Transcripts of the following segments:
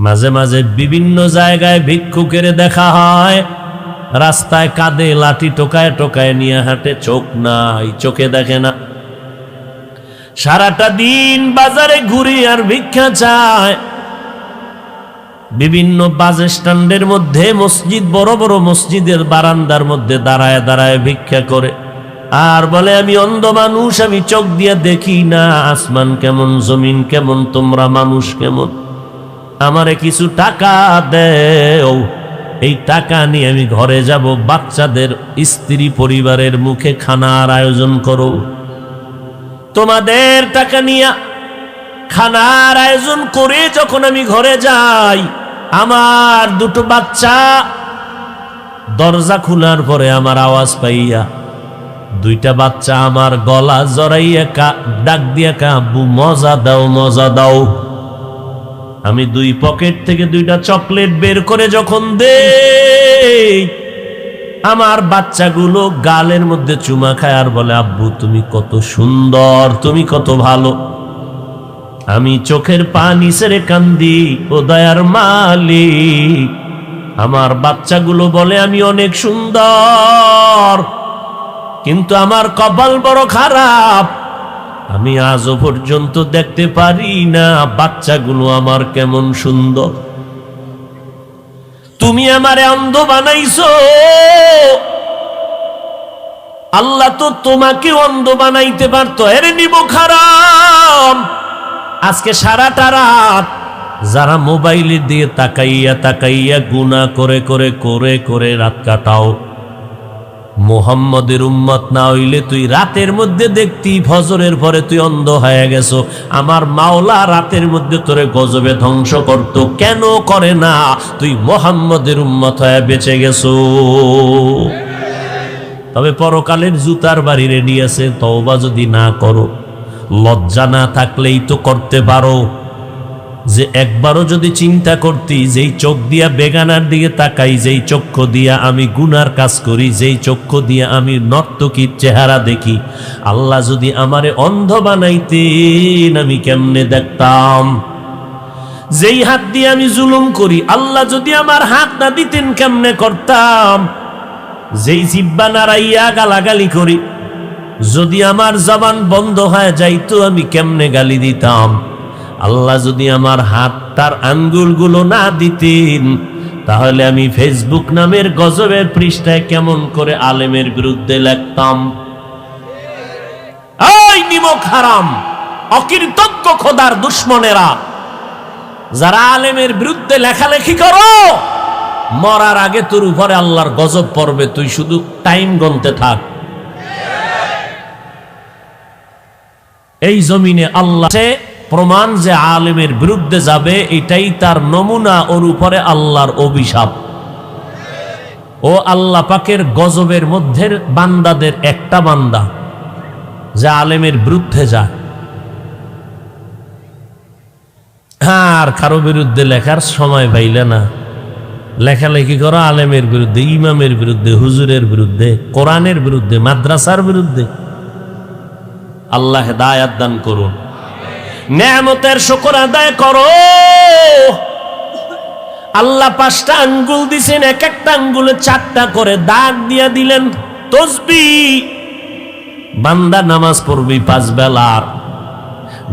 মাঝে মাঝে বিভিন্ন জায়গায় ভিক্ষুকের দেখা হয়, রাস্তায় কাঁধে লাঠি টোকায় টোকায় নিয়ে হাঁটে, চোখ নাই, চোখে দেখে না। সারাটা দিন বাজারে ঘুরি আর ভিক্ষা চায়। বিভিন্ন বাস স্ট্যান্ডের মধ্যে, মসজিদ, বড় বড় মসজিদের বারান্দার মধ্যে দাঁড়ায় দাঁড়ায় ভিক্ষা করে আর বলে, আমি অন্ধ মানুষ, আমি চোখ দিয়ে দেখি না, আসমান কেমন, জমিন কেমন, তোমরা মানুষ কেমন, আমারে কিছু টাকা দেও, এই টাকা নিয়ে আমি ঘরে যাব, বাচ্চাদের, স্ত্রী পরিবারের মুখে খানার আয়োজন করো। তোমাদের টাকা নিয়ে খানার আয়োজন করে যখন আমি ঘরে যাই, আমার দুটো বাচ্চা দরজা খোলার পরে আমার আওয়াজ পাইয়া দুইটা বাচ্চা আমার গলা জড়াইয়া ডাক দিয়া কা, আব্বু মজা দাও, মজা দাও। আমি দুই পকেট থেকে দুইটা চকলেট বের করে যখন দেই, আমার বাচ্চাগুলো গালের মধ্যে চুমা খায় আর বলে, আব্বু তুমি কত সুন্দর, তুমি কত ভালো। আমি চোখের পানি ছেড়ে কান্দি, ও দয়ার মালিক, আমার বাচ্চাগুলো বলে আমি অনেক সুন্দর, কিন্তু আমার কপাল বড় খারাপ, আমি আজও পর্যন্ত দেখতে পারি না বাচ্চাগুলো আমার কেমন সুন্দর। তুমি আমারে অন্ধ বানাইছো, আল্লাহ তো তোমাকে অন্ধ বানাইতে পারতো। এরে নিব খারাপ। আজকে সারাটা রাত যারা মোবাইলের দিয়ে তাকাইয়া তাকাইয়া গুনাহ করে করে করে করে রাত কাটাও, মুহাম্মদের উম্মত না হইলে তুই রাতের মধ্যে দেখতি, ফজরের পরে তুই অন্ধ হয়ে গেছো। আমার মাওলা রাতের মধ্যে তোরে গজবে ধ্বংস করত, কেন করে না? তুই মুহাম্মদের উম্মত হয়ে বেঁচে গেছো। তবে পরকালের জুতার বাড়ি রেডি আছে, তওবা যদি না করো, লজ্জা না থাকলেই তো করতে পারো যে একবারও যদি চিন্তা করতি, যেই চোখ দিয়া বেগানার দিকে তাকাই, যেই চক্ষু দিয়া আমি গুনার কাজ করি, যেই চক্ষু দিয়া আমি নর্তকীর চেহারা দেখি, আল্লাহ যদি আমারে অন্ধ বানাইতেন আমি কেমনে দেখতাম? যেই হাত দিয়ে আমি জুলুম করি, আল্লাহ যদি আমার হাত না দিতেন কেমনে করতাম? যেই জিহ্বা নাড়াইয়া গালাগালি করি, যদি আমার জবান বন্ধ হয়ে যাইতো আমি কেমনে গালি দিতাম? আল্লাহ যদি আমার হাতটার আঙ্গুলগুলো না দিতেন, তাহলে আমি ফেসবুক নামের গজবের পৃষ্ঠায় কেমন করে আলেমের বিরুদ্ধে লিখতাম? এই নিমক হারাম, অকৃতজ্ঞ খোদার দুশ্মনেরা, যারা আলেমের বিরুদ্ধে লেখালেখি করো, মরার আগে তোর উপরে আল্লাহর গজব পড়বে, তুই শুধু টাইম গুনতে থাক। এই জমিনে আল্লাহ প্রমাণ যে আলেমের বিরুদ্ধে যাবে, এটাই তার নমুনা, ওর উপরে আল্লাহর অভিশাপ। ও আল্লাহ পাকের গজবের মধ্যে বান্দাদের একটা বান্দা যে আলেমের বিরুদ্ধে যায়। আর কারো বিরুদ্ধে লেখার সময় পাইলে না, লেখালেখি করো আলেমের বিরুদ্ধে, ইমামের বিরুদ্ধে, হুজুরের বিরুদ্ধে, কোরআনের বিরুদ্ধে, মাদ্রাসার বিরুদ্ধে। আল্লাহ হেদায়াত দান করুন। নেয়ামতের শুকর আদায় করো। আল্লাহ 5টা আঙ্গুল দিছেন, এক একটা আঙ্গুলে 4টা করে দাগ দিয়া দিলেন তসবিহ। বান্দা নামাজ পড়বি 5 বেলার,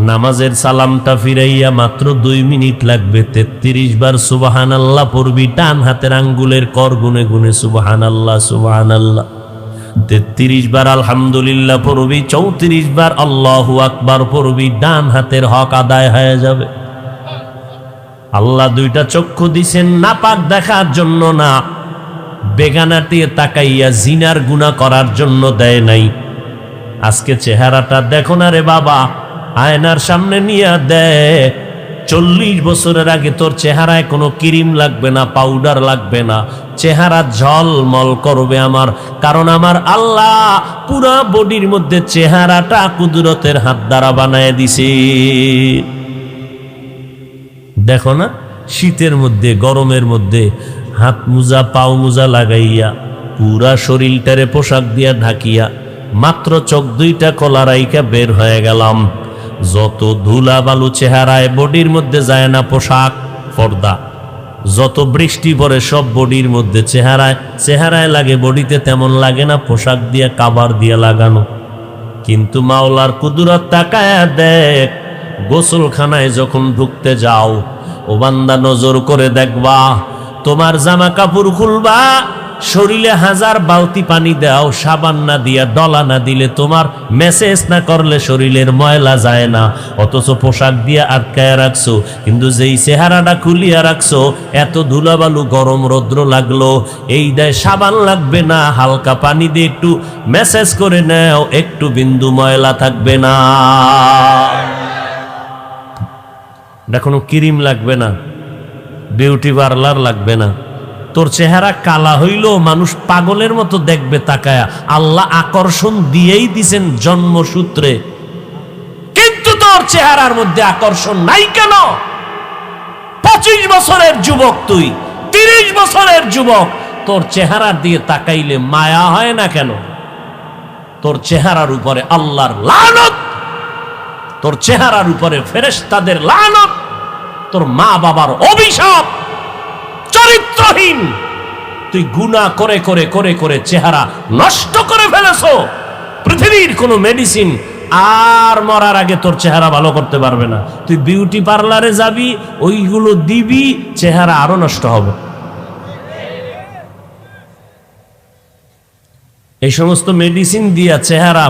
নামাজের সালামটা ফিরাইয়া মাত্র 2 মিনিট লাগবে। 33 বার সুবহানাল্লাহ পড়বি, ডান হাতের আঙ্গুলের কর গুনে গুনে সুবহানাল্লাহ সুবহানাল্লাহ। 33 বার আলহামদুলিল্লাহ পড়বি, 34 বার আল্লাহু আকবার পড়বি, ডান হাতের হক আদায় হয়ে যাবে। আল্লাহ 2টা চক্ষু দিছেন নাপাক দেখার জন্য না, বেগানাতে তাকাইয়া জিনার গুনাহ করার জন্য দেয় নাই। আজকে চেহারাটা দেখো না রে বাবা, আয়নার সামনে নিয়ে দেয়। 40 বছরের আগে তোর চেহারায় কোনো ক্রিম লাগবে না, পাউডার লাগবে না, চেহারা ঝলমল করবে আমার, কারণ আমার আল্লাহ পুরা বডির মধ্যে চেহারাটা কুদরতের হাত দ্বারা বানায় দিছে। দেখো না, শীতের মধ্যে, গরমের মধ্যে হাত মোজা পাও মোজা লাগাইয়া পুরা শরীরটারে পোশাক দিয়া ঢাকিয়া মাত্র চোখ 2টা খোলা রাইখা বের হয়ে গেলাম। যত ধুলা বালু চেহারায় বডির মধ্যে যায় না, পোশাক পর্দা। যত বৃষ্টি পড়ে সব বডির মধ্যে, চেহারায় লাগে, বডিতে তেমন লাগে না, পোশাক দিয়ে কাবার দিয়ে লাগানো। কিন্তু মাওলার কুদরত তাকায়া দেখ, গোসলখানায় যখন ঢুকতে যাও, ও বান্দা নজর করে দেখবা, তোমার জামা কাপড় খুলবা, শরীরে 1000 বালতি পানি দাও, সাবান না দিয়া ডলা না দিলে, তোমার মেসেজ না করলে শরীরের ময়লা যায় না, অথচ পোশাক দিয়ে আটকায় রাখছো। কিন্তু যেই চেহারাটা খুলিয়া রাখছো, এত ধুলাবালু গরম রৌদ্র লাগলো, এই দেয় সাবান লাগবে না, হালকা পানি দিয়ে একটু মেসেজ করে নাও, একটু বিন্দু ময়লা থাকবে না। এটা কোনো ক্রিম লাগবে না, বিউটি পার্লার লাগবে না। তোর চেহারা কালা হইলেও মানুষ পাগলের মতো দেখবে তাকায়া, আল্লাহ আকর্ষণ দিয়েই দিছেন জন্মসূত্রে। কিন্তু তোর চেহারার মধ্যে আকর্ষণ নাই কেন? 25 বছরের যুবক তুই, 30 বছরের যুবক, তোর চেহারা দিয়ে তাকাইলে মায়া হয় না কেন? তোর চেহারার উপরে আল্লাহর লানত, তোর চেহারার উপরে ফেরেশতাদের লানত, তোর মা বাবার অভিশাপ। চরিত্রহীন তুই গুনাহ করে করে করে করে চেহারা নষ্ট করে ফেলেছো। পৃথিবীর কোন মেডিসিন আর মরার আগে তোর চেহারা ভালো করতে পারবে না। তুই বিউটি পার্লারে যাবি, ওইগুলো দিবি, চেহারা আরো নষ্ট হবে। এই সমস্ত মেডিসিন দিয়া চেহারা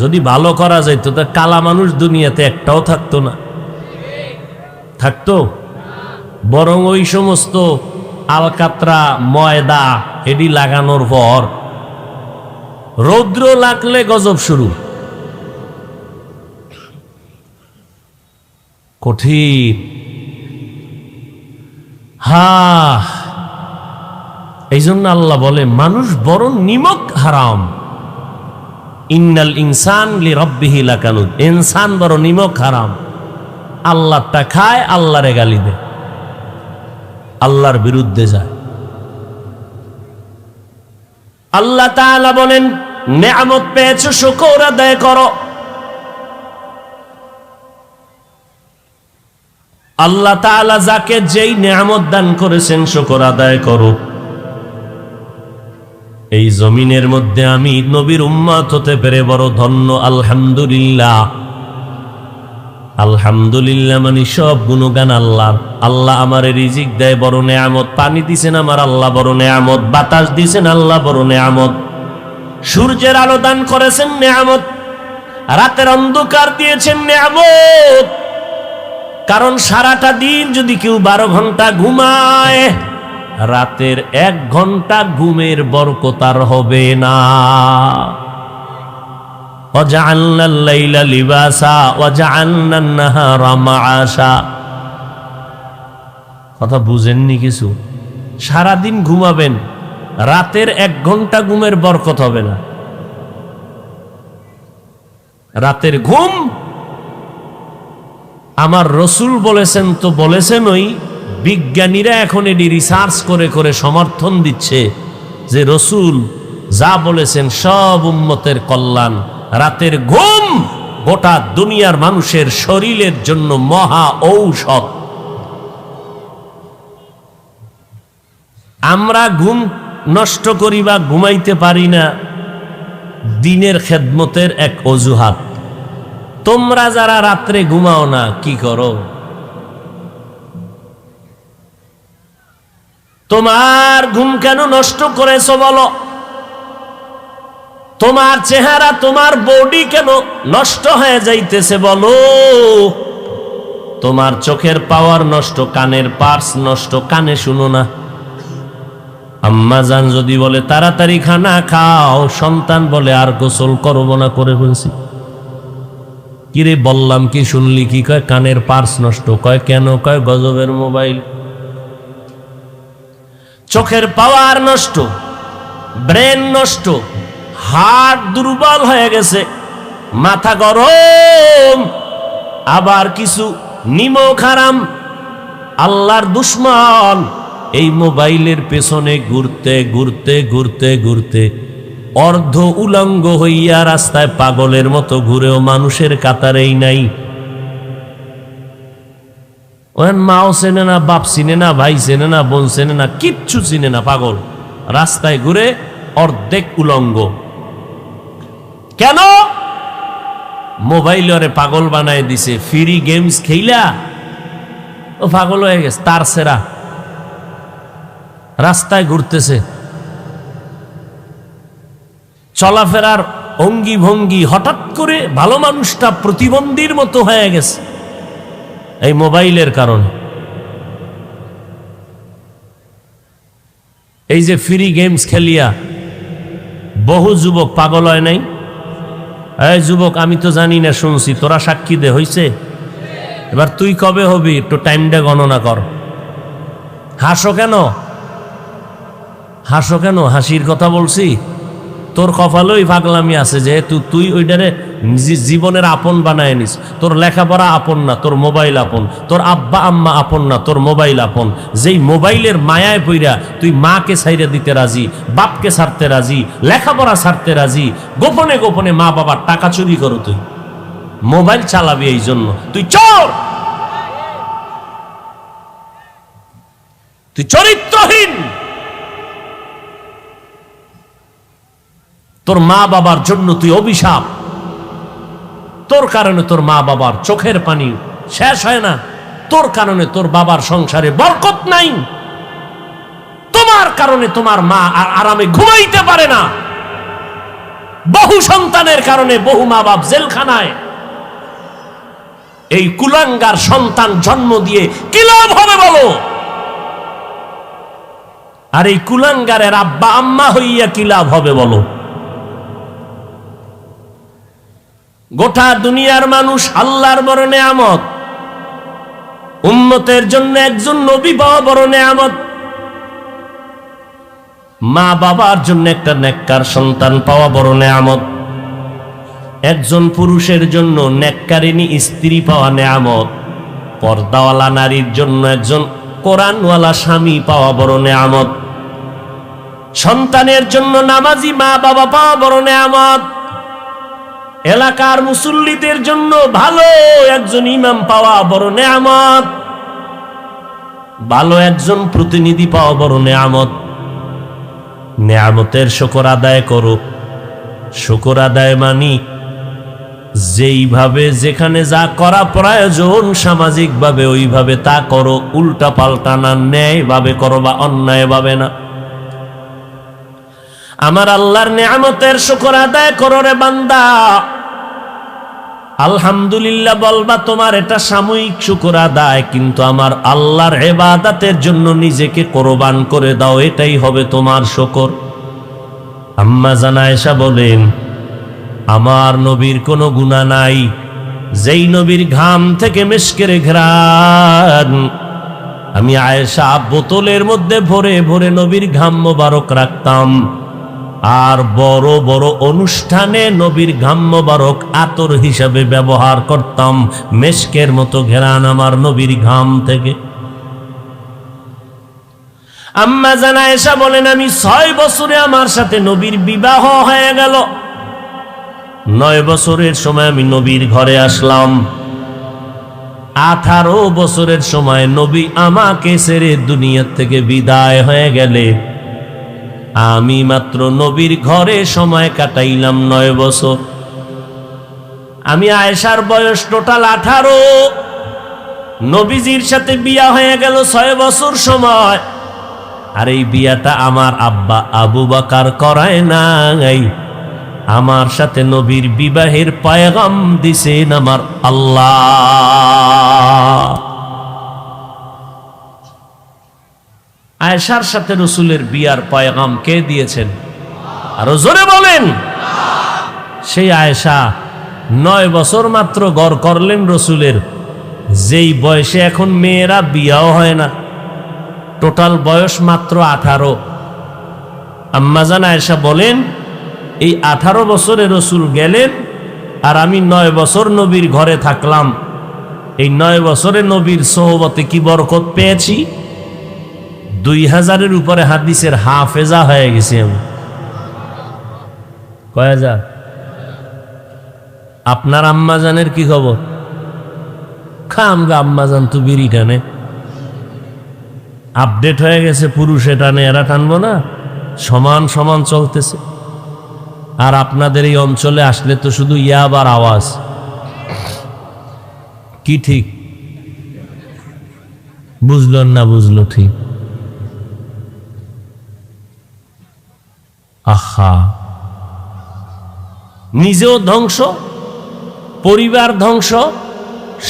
যদি ভালো করা যাইতো, তা কালা মানুষ দুনিয়াতে একটাও থাকতো না। থাকতো? বরং ওই সমস্ত আলকাতরা, ময়দা এডি লাগানোর পর রৌদ্র লাগলে গজব শুরু। কঠিন। এই জন্য আল্লাহ বলে, মানুষ বড় নিমক হারাম। ইন্নাল ইনসান লিরাব্বিহি লাকানুদ, ইনসান বড় নিমক হারাম। আল্লাহটা খায়, আল্লাহরে গালি দেয়, আল্লাহর বিরুদ্ধে যায়। আল্লাহ তাআলা বলেন, নেয়ামত পেয়েছো, শুকর আদায় করো। আল্লাহ তাআলা যাকে যেই নেয়ামত দান করেছেন, শুকর আদায় করো। এই জমিনের মধ্যে আমি নবীর উম্মত হতে পেরে বড় ধন্য, আলহামদুলিল্লাহ। আলহামদুলিল্লাহ মানে সব গুণগান আল্লাহর। আল্লাহ আমারে রিজিক দেয়, বড় নেয়ামত। পানি দিছেন আমার আল্লাহ, বড় নেয়ামত। বাতাস দিছেন আল্লাহ, বড় নেয়ামত। সূর্যের আলো দান করেছেন, নেয়ামত। রাতের অন্ধকার দিয়েছেন, নেয়ামত। কারণ সারাটা দিন যদি কেউ 12 ঘন্টা ঘুমায়, রাতের 1 ঘন্টা ঘুমের বরকত আর হবে না। وَجَعَلْنَا اللَّيْلَ لِبَاسًا وَجَعَلْنَا النَّهَارَ مَعَاشًا। কথা বুঝেননি কিছু? সারাদিন ঘুমাবেন, রাতের 1 ঘন্টা ঘুমের বরকত হবে না। রাতের ঘুম আমার রসুল বলেছেন, তো বলেছেন, ওই বিজ্ঞানীরা এখন এটি রিসার্চ করে করে সমর্থন দিচ্ছে যে রসুল যা বলেছেন সব উম্মতের কল্যাণ। রাতের ঘুম গোটা দুনিয়ার মানুষের শরীরের জন্য মহা ঔষধ। আমরা ঘুম নষ্ট করি বা ঘুমাইতে পারি না, দিনের খেদমতের এক অজুহাত। তোমরা যারা রাত্রে ঘুমাও না, কি করো? তোমার ঘুম কেন নষ্ট করেছো বলো? তোমার চেহারা, তোমার বডি কেন নষ্ট হয়ে যাইতেছে বলো? তোমার চোখের পাওয়ার নষ্ট, কানের পার্স নষ্ট, কানে শুনো না। আম্মা জান যদি বলে তাড়াতাড়ি খানা খাও, সন্তান বলে আর গোসল করবো না, করে ফেলছি। কিরে বললাম কি, শুনলি কি? কয় কানের পার্স নষ্ট। কয় কেন? কয় গজবের মোবাইল। চোখের পাওয়ার নষ্ট, ব্রেন নষ্ট, হার্ট দুর্বল হয়ে গেছে, মাথা গরম, আবার কিছু নিমক হারাম, আল্লাহর দুশ্মন। এই মোবাইলের পেছনে ঘুরতে ঘুরতে ঘুরতে ঘুরতে অর্ধ উলঙ্গ হইয়া রাস্তায় পাগলের মতো ঘুরেও মানুষের কাতারেই নাই। ওখান মাও চেনে না, বাপ চিনে না, ভাই চেনে না, বোন চেনে না, কিচ্ছু চিনে না, পাগল। রাস্তায় ঘুরে অর্ধেক উলঙ্গ। কেন? মোবাইল ওরে পাগল বানায় দিছে। ফ্রি গেমস খেইলা ও পাগল হয়ে গেছে, তার সেরা। রাস্তায় ঘুরতেছে, চলাফেরার অঙ্গি ভঙ্গি হঠাৎ করে ভালো মানুষটা প্রতিবন্ধীর মতো হয়ে গেছে এই মোবাইলের কারণে। এই যে ফ্রি গেমস খেলিয়া বহু যুবক পাগল হয় নাই? এই যুবক, আমি তো জানি না, শুনছি, তোরা সাক্ষী দে, হইছে? এবার তুই কবে হবি একটু টাইমটা গণনা কর। হাসো কেন? হাসো কেন? হাসির কথা বলছি? তোর কপালেই পাগলামি আছে, যেহেতু তুই ওইটারে জীবনের আপন বানায় নিস। তোর লেখাপড়া আপন না, তোর মোবাইল আপন। তোর আব্বা আম্মা আপন না, তোর মোবাইল আপন। যেই মোবাইলের মায়ায় পইরা তুই মাকে ছাইরা দিতে রাজি, বাপকে ছাড়তে রাজি, লেখাপড়া ছাড়তে রাজি, গোপনে গোপনে মা বাবার টাকা চুরি করো। তুই মোবাইল চালাবি এই জন্য, তুই চোর, তুই চরিত্রহীন। তোর মা বাবার জন্য তুই অভিশাপ। তোর কারণে তোর মা বাবার চোখের পানি শেষ হয় না, তোর কারণে তোর বাবার সংসারে বরকত নাই, তোমার কারণে তোমার মা আর আরামে ঘুমাইতে পারে না, বহু সন্তানের কারণে বহু মা বাপ জেলখানায়। এই কুলাঙ্গার সন্তান জন্ম দিয়ে কি লাভ হবে বলো? আর এই কুলাঙ্গারের আব্বা আম্মা হইয়া কি লাভ হবে বলো? গোটা দুনিয়ার মানুষ আল্লাহর বড় নেয়ামত, উম্মতের জন্য একজন নবী পাওয়া বড় নেয়ামত, মা বাবার জন্য একটা নেককার সন্তান পাওয়া বড় নেয়ামত, একজন পুরুষের জন্য নেককারিনী স্ত্রী পাওয়া নেয়ামত, পর্দাওয়ালা নারীর জন্য একজন কোরআনওয়ালা স্বামী পাওয়া বড় নেয়ামত, সন্তানের জন্য নামাজি মা বাবা পাওয়া বড় নেয়ামত, এলাকার মুসল্লিদের জন্য ভালো একজন ইমাম পাওয়া বড় নেয়ামত, ভালো একজন প্রতিনিধি পাওয়া বড় নেয়ামত। নেয়ামতের শুকর আদায় করো। শুকর আদায় মানি যেইভাবে যেখানে যা করা প্রয়োজন সামাজিকভাবে ওইভাবে তা করো, উল্টা পাল্টা না, ন্যায়ভাবে করো বা অন্যায়ভাবে না। আমার আল্লাহর নেয়ামতের শুকর আদায় করো রে বান্দা। আলহামদুলিল্লাহ বলবা, তোমার এটা সাময়িক শুকর আদায়, কিন্তু আমার আল্লাহর ইবাদতের জন্য নিজেকে কোরবান করে দাও, এটাই হবে তোমার শুকর। আম্মা জান আয়েশা বলেন, আমার নবীর কোনো গুনাহ নাই, যেই নবীর ঘাম থেকে মিশকের ঘ্রাণ আমি আয়েশা বোতলের মধ্যে ভরে ভরে নবীর ঘাম মোবারক রাখতাম, আর বড় বড় অনুষ্ঠানে নবীর ঘাম মোবারক আতর হিসাবে ব্যবহার করতাম। মেশকের মতো ঘেরান আমার নবীর ঘাম থেকে। আম্মা জান আয়েশা বলেন, আমি 6 বছরে আমার সাথে নবীর বিবাহ হয়ে গেল। 9 বছরের সময় আমি নবীর ঘরে আসলাম। 18 বছরের সময় নবী আমাকে ছেড়ে দুনিয়া থেকে বিদায় হয়ে গেলে আমি মাত্র নবীর ঘরে সময় কাটাইলাম 9 বছর। আমি আয়েশার বয়স টোটাল 18, নবীজির সাথে বিয়া হয়ে গেল 6 বছর সময়। আর এই বিয়াটা আমার আব্বা আবু বকর করায় নাই, আমার সাথে নবীর বিবাহের পয়গাম দিছেন আমার আল্লাহ। আয়েশার সাথে রসুলের বিয়ার পয়গাম কে দিয়েছেন? আরো জোরে বলেন। সেই আয়েশা 9 বছর মাত্র গড় করলেন রসুলের, যেই বয়সে এখন মেয়েরা বিয়াও হয় না। টোটাল বয়স মাত্র 18। আম্মা জান আয়েশা বলেন, এই 18 বছরে রসুল গেলেন আর আমি 9 বছর নবীর ঘরে থাকলাম। এই 9 বছরে নবীর সোহবতে কি বরকত পেয়েছি! 2000-এর উপরে হাদিসের হাফেজা হয়ে গেছি আমি। কয় হাজার? আপনার আম্মা জানের কি খবর? খাম গা আম্মা জান তো বিড়ি টানে, আপডেট হয়ে গেছে, পুরুষে টানে এরা টানবো না, সমান সমান চলতেছে। আর আপনাদের এই অঞ্চলে আসলে তো শুধু ইয়াবার আওয়াজ, কি ঠিক বুঝলেন না? বুঝলো ঠিক। আহা, নিজেও ধ্বংস, পরিবার ধ্বংস,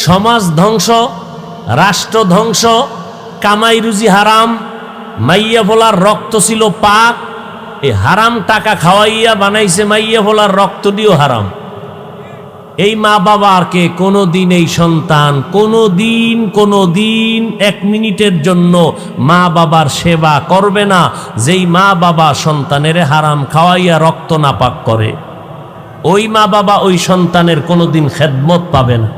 সমাজ ধ্বংস, রাষ্ট্র ধ্বংস, কামাই রুজি হারাম, মাইয়া ভোলার রক্ত ছিল পাক, এই হারাম টাকা খাওয়াইয়া বানাইছে মাইয়া ভোলার রক্ত দিয়েও হারাম। এই মা বাবাকে কোনোদিন এই সন্তান কোনোদিন 1 মিনিটের জন্য মা বাবার সেবা করবে না, যেই মা বাবা সন্তানের হারাম খাওয়াইয়া রক্ত নাপাক করে। ওই মা বাবা ওই সন্তানের কোনোদিন খেদমত পাবে না।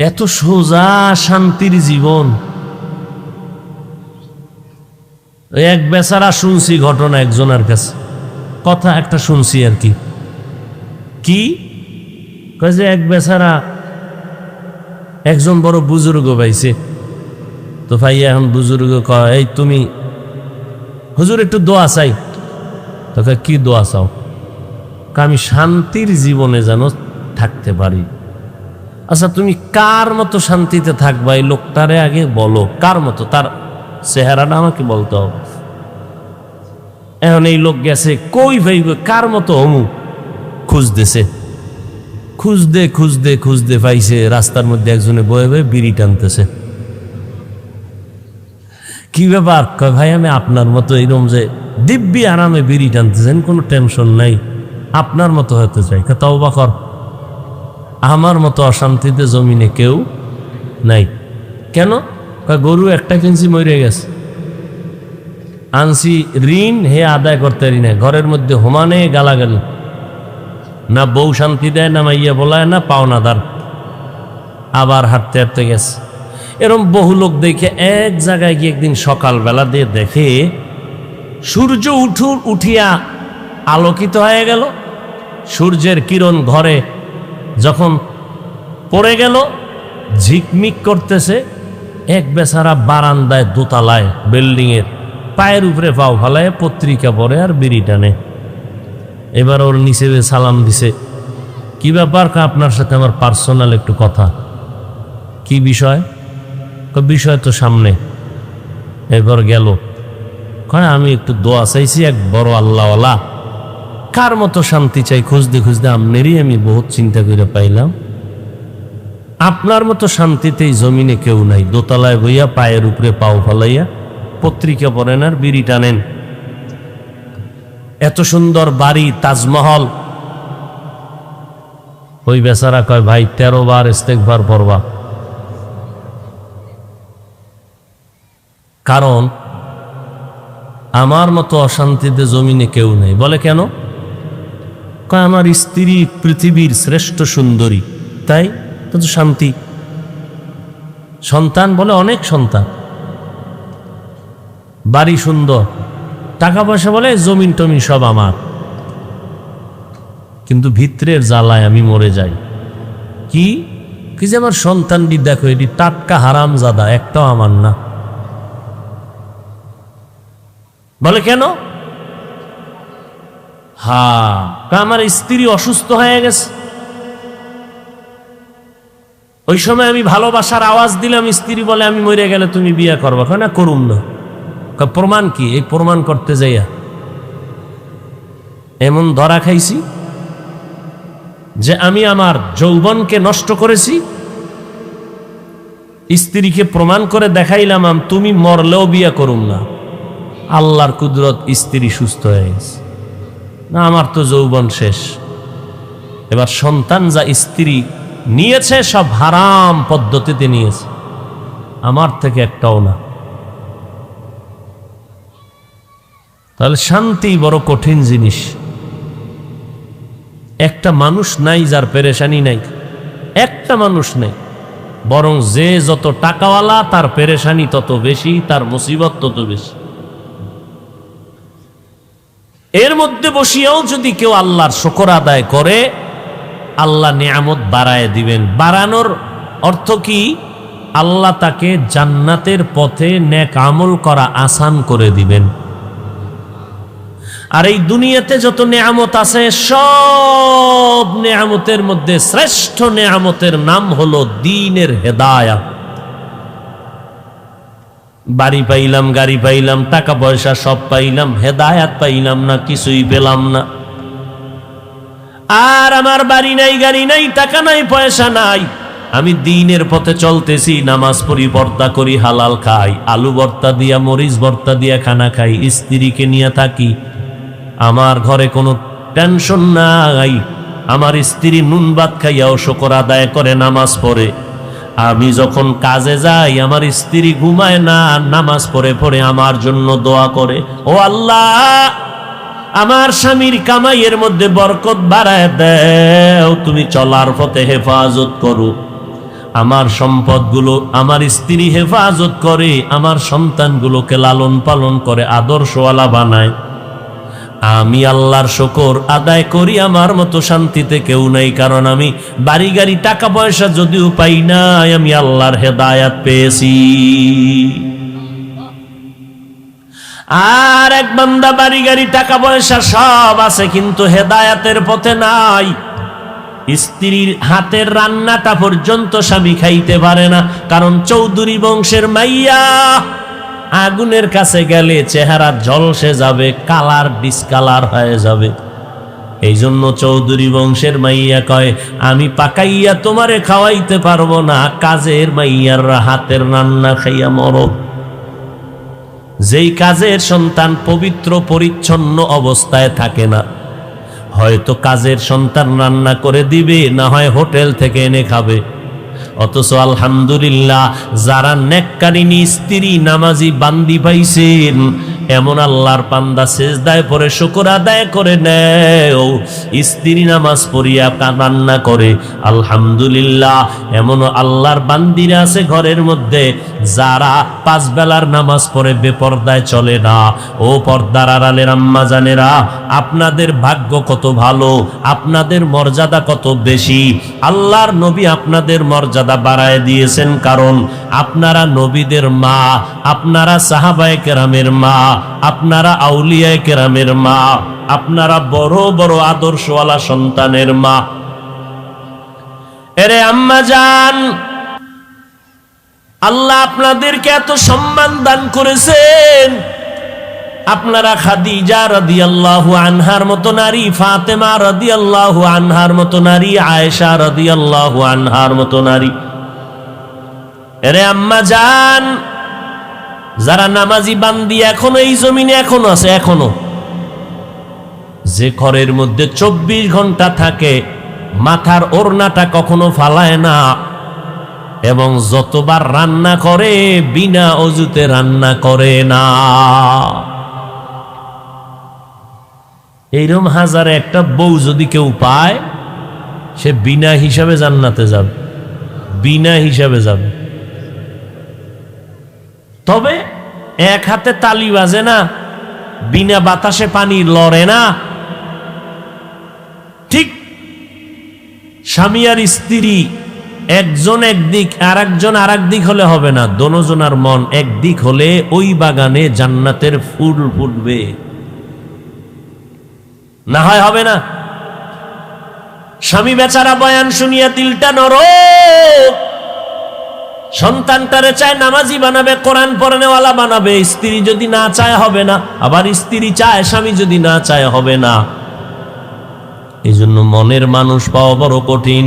এত সোজা শান্তির জীবন। এক বেচারা শুনছি ঘটনা একজনের কাছে, কথা একটা শুনছি আর কি। কি কয় যে এক বেচারা একজন বড় বুজুর্গ পাইছে, তো ভাইয়া এখন বুজুর্গ কয়, এই তুমি হুজুর একটু দোয়া চাই। তো কি দোয়া চাও? আমি শান্তির জীবনে যেন থাকতে পারি। আচ্ছা তুমি কার মতো শান্তিতে থাকবা এই লোকটারে আগে বলো, কার মতো, তার চেহারাটা আমাকে বলতে হবে। এখন এই লোক গেছে কই ভাই, কার মতো অমুক খুঁজতেছে, খুঁজতে পাইছে রাস্তার মধ্যে একজনে বয়ে বয়ে বিড়ি টানতেছে। কি ব্যাপার? কয় ভাই আমি আপনার মতো এইরকম যে দিব্যি আরামে বিড়ি টানতেছেন, কোনো টেনশন নাই, আপনার মতো হতে চাই। তওবা কর, আমার মতো অশান্তিতে জমিনে কেউ নাই। কেন? গরু একটা কিনছি মরে গেছে, আনছি ঋণ হে আদায় করতে পারি না, ঘরের মধ্যে হোমানে গালাগালি, না বউ শান্তি দেয়, না মাইয়া বলায়, না পাওনাদার, আবার হাঁটতে হাঁটতে গেছে। এরকম বহু লোক দেখে এক জায়গায় গিয়ে একদিন সকালবেলা দিয়ে দেখে সূর্য উঠিয়া আলোকিত হয়ে গেল, সূর্যের কিরণ ঘরে যখন পড়ে গেল ঝিকমিক করতেছে। এক বেচারা বারান্দায় দোতলায় বিল্ডিংয়ের পায়ের উপরে পাও ফালায় পত্রিকা পড়ে আর বিড়ি টানে। এবার ওর নিচে সালাম দিছে, কি ব্যাপার? আপনার সাথে আমার পার্সোনাল একটু কথা। কি বিষয়? বিষয় তো সামনে। এরপর গেল, আমি একটু দোয়া চাইছি, এক বড় আল্লাহওয়ালা, কার মতো শান্তি চাই খুঁজতে আপনারই আমি বহুত চিন্তা করে পাইলাম, আপনার মতো শান্তিতেই জমিনে কেউ নাই। দোতলায় বইয়া পায়ের উপরে পাও ফালাইয়া পত্রিকা পড়েন আর বিড়ি টানেন। এত সুন্দর বাড়ি, তাজমহল। ওই বেচারা কয় ভাই 13 বার ইস্তেগফার পড়বা, কারণ আমার মতো অশান্তিতে জমিনে কেউ নেই। বলে কেন? কয় আমার স্ত্রী পৃথিবীর শ্রেষ্ঠ সুন্দরী, তাই তো শান্তি। সন্তান বলে অনেক সন্তান, বাড়ি সুন্দর, টাকা পয়সা বলে জমিন টমিন সব আমার, কিন্তু ভিতরের জ্বালায় আমি মরে যাই। কি কি যে আমার সন্তানটি দেখো, এটি টাটকা হারাম জাদা, একটাও আমার না। বলে কেন? আমার স্ত্রী অসুস্থ হয়ে গেছে, ওই সময় আমি ভালোবাসার আওয়াজ দিলাম, স্ত্রী বলে আমি মরে গেলে তুমি বিয়ে করবা। না করুম না। প্রমাণ কি? এই প্রমাণ করতে যাইয়া এমন ধরা খাইছি যে আমি আমার যৌবনকে নষ্ট করেছি। স্ত্রীকে প্রমাণ করে দেখাইলাম তুমি মরলেও বিয়ে করুম না। আল্লাহর কুদরত, স্ত্রী সুস্থ হয়ে গেছে। না আমার তো যৌবন শেষ। এবার সন্তান যা স্ত্রী নিয়েছে সব হারাম পদ্ধতিতে নিয়েছে, আমার থেকে একটাও না। তাহলে শান্তি বড় কঠিন জিনিস। একটা মানুষ নাই যার পেরেশানি নাই, একটা মানুষ নেই। বরং যে যত টাকাওয়ালা তার পেরেশানি তত বেশি, তার মুসিবত তত বেশি। এর মধ্যে বসিয়াও যদি কেউ আল্লাহর শুকর আদায় করে, আল্লাহ নিয়ামত বাড়ায় দিবেন। বাড়ানোর অর্থ কি? আল্লাহ তাকে জান্নাতের পথে নেক আমল করা আসান করে দিবেন। আর এই দুনিয়াতে যত নিয়ামত আছে, সব নিয়ামতের মধ্যে শ্রেষ্ঠ নিয়ামতের নাম হলো দ্বীনের হেদায়াত। বাড়ি পাইলাম, গাড়ি পাইলাম, টাকা পয়সা সব পাইলাম, হেদায়াত পাইলাম না, কিছুই পেলাম না। আর আমার বাড়ি নাই, গাড়ি নাই, টাকা নাই, পয়সা নাই, আমি দ্বীনের পথে চলতেছি, নামাজ পড়ি, পর্দা করি, হালাল খাই, আলু ভর্তা দিয়া, মরিচ ভর্তা দিয়া খানা খাই, স্ত্রীকে নিয়ে থাকি, আমার ঘরে কোনো টেনশন নাই, আমার স্ত্রী নুন ভাত খাইয়াও শুকর আদায় করে, নামাজ পড়ে। আমি যখন কাজে যাই, আমার স্ত্রী ঘুমায় না, নামাজ পড়ে পড়ে আমার জন্য দোয়া করে, ও আল্লাহ আমার স্বামীর কামাইয়ের মধ্যে বরকত বাড়ায় দাও, তুমি চলার পথে হেফাজত করো, আমার সম্পদগুলো আমার স্ত্রী হেফাজত করে, আমার সন্তানগুলোকে লালন পালন করে, আদর্শওয়ালা বানায়। আমি আল্লাহর শুকর আদায় করি, আমার মতো শান্তিতে কেউ নাই, কারণ আমি বাড়ি গাড়ি টাকা পয়সা যদিও পাই নাই, আমি আল্লাহর হেদায়াত পেয়েছি। আর এক বান্দা বাড়ি গাড়ি টাকা পয়সা সব আছে, কিন্তু হেদায়াতের পথে নাই। স্ত্রীর হাতের রান্নাটা পর্যন্ত স্বামী খাইতে পারে না, কারণ চৌধুরী বংশের মাইয়া, আগুনের কাছে গেলে চেহারা ঝলসে যাবে, কালার ডিসকালার হয়ে যাবে। এই জন্য চৌধুরী বংশের মাইয়া কয়, আমি পাকাইয়া তোমারে খাওয়াইতে পারবো না, কাজের মাইয়ার হাতের রান্না খাইয়া মরো। যেই কাজের সন্তান পবিত্র পরিচ্ছন্ন অবস্থায় থাকে না, হয়তো কাজের সন্তান রান্না করে দিবে, না হয় হোটেল থেকে এনে খাবে। অথচ আলহামদুলিল্লাহ, যারা নেককারিনী স্ত্রী নামাজি বান্দি পাইছেন, এমন আল্লাহর বান্দা সেজদায় পড়ে শুকর আদায় করে নেয়, স্ত্রী নামাজ পড়িয়া রান্না করে, আলহামদুলিল্লাহ। এমন আল্লাহর বান্দিরা আছে ঘরের মধ্যে, যারা 5 বেলার নামাজ পড়ে বেপর্দায় চলে না। ও পর্দার আড়ালের আম্মা জানেরা, আপনাদের ভাগ্য কত ভালো, আপনাদের মর্যাদা কত বেশি। আল্লাহর নবী আপনাদের মর্যাদা বাড়ায় দিয়েছেন, কারণ আপনারা নবীদের মা, আপনারা সাহাবায়ে কেরামের মা, আপনারা আউলিয়ায়ে কেরামের মা, আপনারা বড় বড় আদর্শওয়ালা সন্তানের মা। এরে আম্মা জান, আল্লাহ আপনাদেরকে এত সম্মান দান করেছেন। আপনারা খাদিজা রাদিয়াল্লাহু আনহার মতো নারী, ফাতেমা রাদিয়াল্লাহু আনহার মতো নারী, আয়েশা রাদিয়াল্লাহু আনহার মতো নারী। এরে আম্মা জান, যারা নামাজি বান্দি এখনো এই জমিনে এখনো আছে, এখনো যে ঘরের মধ্যে 24 ঘন্টা থাকে, মাথার ওড়নাটা কখনো ফালায় না, এবং যতবার রান্না করে বিনা অজুতে রান্না করে না। এইরকম হাজারে একটা বউ যদি কেউ পায়, সে বিনা হিসাবে জান্নাতে যাবে, বিনা হিসাবে যাবে। তবে এক হাতে তালি বাজে না, বিনা বাতাসে পানি লড়ে না। ঠিক স্বামী আর স্ত্রী একজন একদিক আর একজন আর একদিক হলে হবে না, দোনোজনার মন একদিক হলে ওই বাগানে জান্নাতের ফুল ফুটবে, না হয় হবে না। স্বামী বেচারা বয়ান শুনিয়া দিলটা নরম, সন্তানটারে চায় নামাজি বানাবে, কোরআন পড়ানেওয়ালা বানাবে। স্ত্রী যদি না চায় হবে না, আবার স্ত্রী চায়, স্বামী যদি না চায় হবে না। এই জন্য মনের মানুষ পাওয়া বড় কঠিন।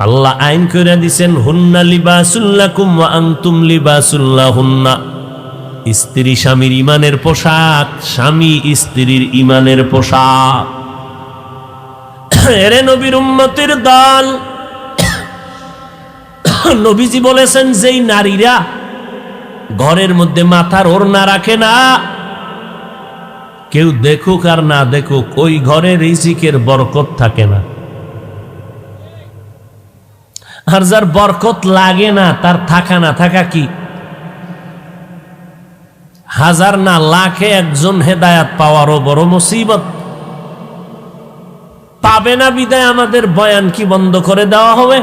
আল্লাহ আইন করে দিছেন, হুন্না লিবাসুল লাকুম ওয়া আনতুম লিবাসুল লাহুন্না। স্ত্রী স্বামীর ইমানের পোশাক, স্বামী স্ত্রীর ইমানের পোশাক। এরে নবীর উম্মতের দল, নবীজি বলেছেন, যেই নারীরা ঘরের মধ্যে মাথার ওড়না রাখে না, কেউ দেখুক আর না দেখুক, ওই ঘরে রিজিকের বরকত থাকে না। আর যার বরকত লাগে না, তার থাকা না থাকা কি? হাজার না লাখে একজন হেদায়াত পাওয়ারও বড় মুসিবত। পাবে না বিদায় আমাদের বয়ান কি বন্ধ করে দেওয়া হবে?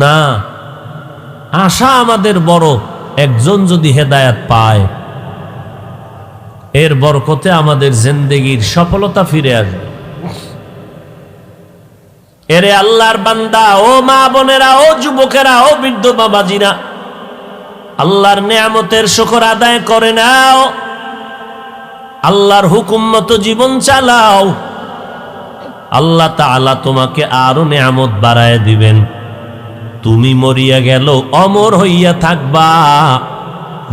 না, আশা আমাদের বড়, একজন যদি হেদায়াত পায় এর বরকতে আমাদের জিন্দেগির সফলতা ফিরে আসবে। এরে আল্লাহর বান্দা, ও মা বোনেরা, ও যুবকেরা, ও বৃদ্ধ বাবাজিরা, আল্লাহর নেয়ামতের শুকর আদায় করে নাও, আল্লাহর হুকুম মতো জীবন চালাও। আল্লাহ তাআলা তোমাকে আরো নেয়ামত বাড়ায় দিবেন। তুমি মরিয়া গেল অমর হইয়া থাকবা,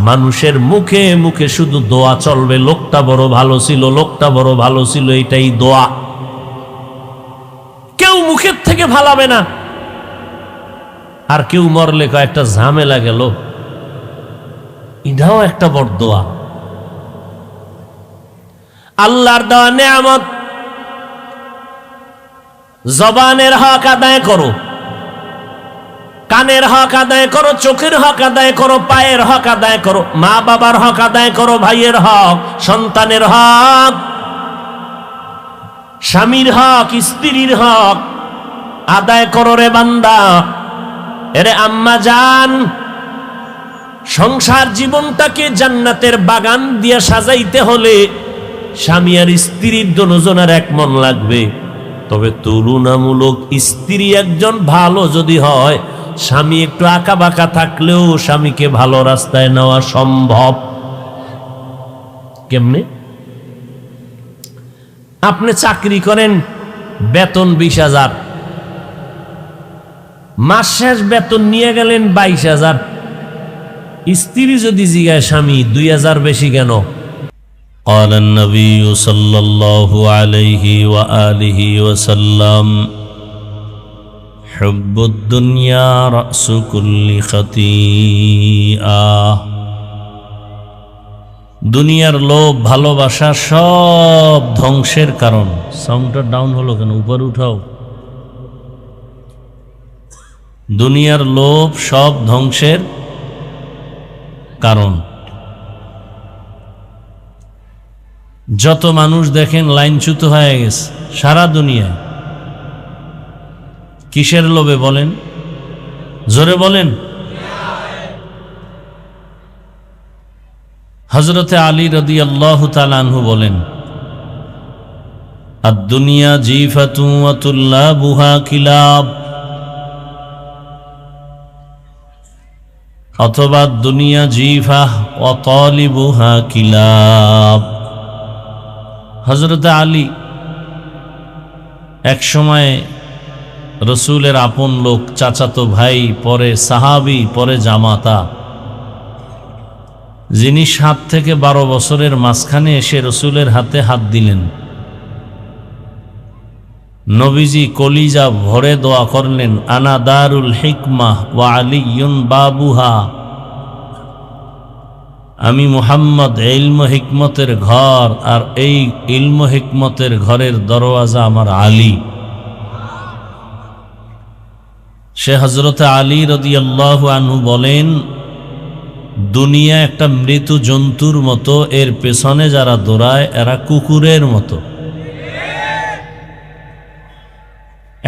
মানুষের মুখে মুখে শুধু দোয়া চলবে, লোকটা বড় ভালো ছিল, লোকটা বড় ভালো ছিল, এটাই দোয়া। কেউ মুখের থেকে ভালাবে না। আর কেউ মরলে কয়েকটা ঝামেলা গেল, এটাও একটা বড় দোয়া। আল্লাহর দেওয়া নেয়ামত, জবানের হক আদায় করো, কানের হক আদায় করো, চোখের হক আদায় করো, পায়ের হক আদায় করো, মা বাবার হক আদায় করো, ভাইয়ের হক, সন্তানের হক, স্বামীর হক, স্ত্রীর হক আদায় করো রে বান্দা। এরে আম্মা জান, সংসার জীবনটাকে জান্নাতের বাগান দিয়ে সাজাইতে হলে স্বামী আর স্ত্রীর দুজনের এক মন লাগবে। তবে তুলনামূলক স্ত্রী একজন ভালো যদি হয়, স্বামী একটু আঁকা বাঁকা থাকলেও স্বামীকে ভালো রাস্তায় নেওয়া সম্ভব। কেমনে? আপনি চাকরি করেন, বেতন 20,000, মাস শেষ বেতন নিয়ে গেলেন 22,000। স্ত্রী যদি জিগায়, স্বামী 2,000 বেশি কেন? قال النبي صلى الله عليه وآله وسلم حب الدنيا رأس كل خطيئة। দুনিয়ার লোভ, ভালোবাসা সব ধ্বংসের কারণ। সাউন্ডটা ডাউন হলো কেন? উপরে উঠাও। দুনিয়ার লোভ সব ধ্বংসের কারণ। যত মানুষ দেখেন লাইনচ্যুত হয়ে গেছে সারা দুনিয়ায়, কিসের লোভে বলেন? জোরে বলেন। হযরতে আলী রাদিয়াল্লাহু তাআলা আনহু বলেন, আদ-দুনিয়া জিফাতু ওয়া তুল্লাবুহা কিলাব, অথবা দুনিয়া জিফা ওয়া তালিবুহা কিলাব। হযরতে আলী এক সময় রসুলের আপন লোক, চাচাতো ভাই, পরে সাহাবী, পরে জামাতা, যিনি 7 থেকে 12 বছরের মাঝখানে এসে রসুলের হাতে হাত দিলেন। নবীজি কলিজা ভরে দোয়া করলেন, আনা দারুল হিকমাহ ওয়া আলিয়ুন বাবুহা, আমি মুহাম্মদ ইলম হিকমতের ঘর, আর এই ইলম হিকমতের ঘরের দরওয়াজা আমার আলী। সে হযরতে আলী রাদিয়াল্লাহু আনহু বলেন, দুনিয়া একটা মৃত জন্তুর মতো, এর পেছনে যারা দৌড়ায় এরা কুকুরের মতো।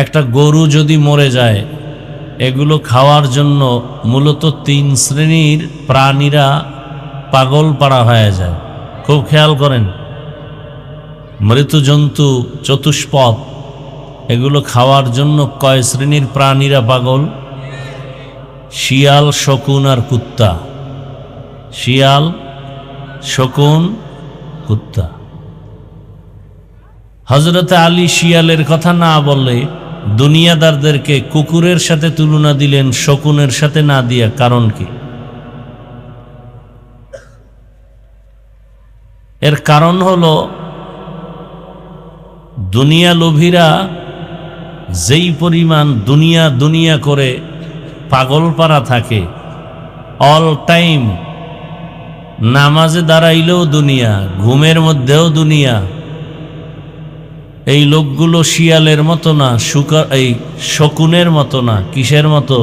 একটা গরু যদি মরে যায়, এগুলো খাওয়ার জন্য মূলত 3 শ্রেণীর প্রাণীরা পাগল পাড়া হয়ে যায়। খুব খেয়াল করেন, মৃত জন্তু চতুষ্পদ, এগুলো খাওয়ার জন্য কয় শ্রেণীর প্রাণীরা পাগল? শিয়াল, শকুন আর কুত্তা। শিয়াল, শকুন, কুত্তা। হযরতে আলী শিয়ালের কথা না বললে দুনিয়াদারদেরকে কুকুরের সাথে তুলনা দিলেন, শকুনের সাথে না দিয়া। কারণ কি? এর কারণ হলো, দুনিয়া লোভীরা যেই পরিমাণ দুনিয়া দুনিয়া করে পাগল পারা থাকে, অল টাইম নামাজে দাঁড়াইলেও দুনিয়া, ঘুমের মধ্যেও দুনিয়া। এই লোকগুলো শিয়ালের মতো না, এই শকুনের মতো না। কিসের মতো?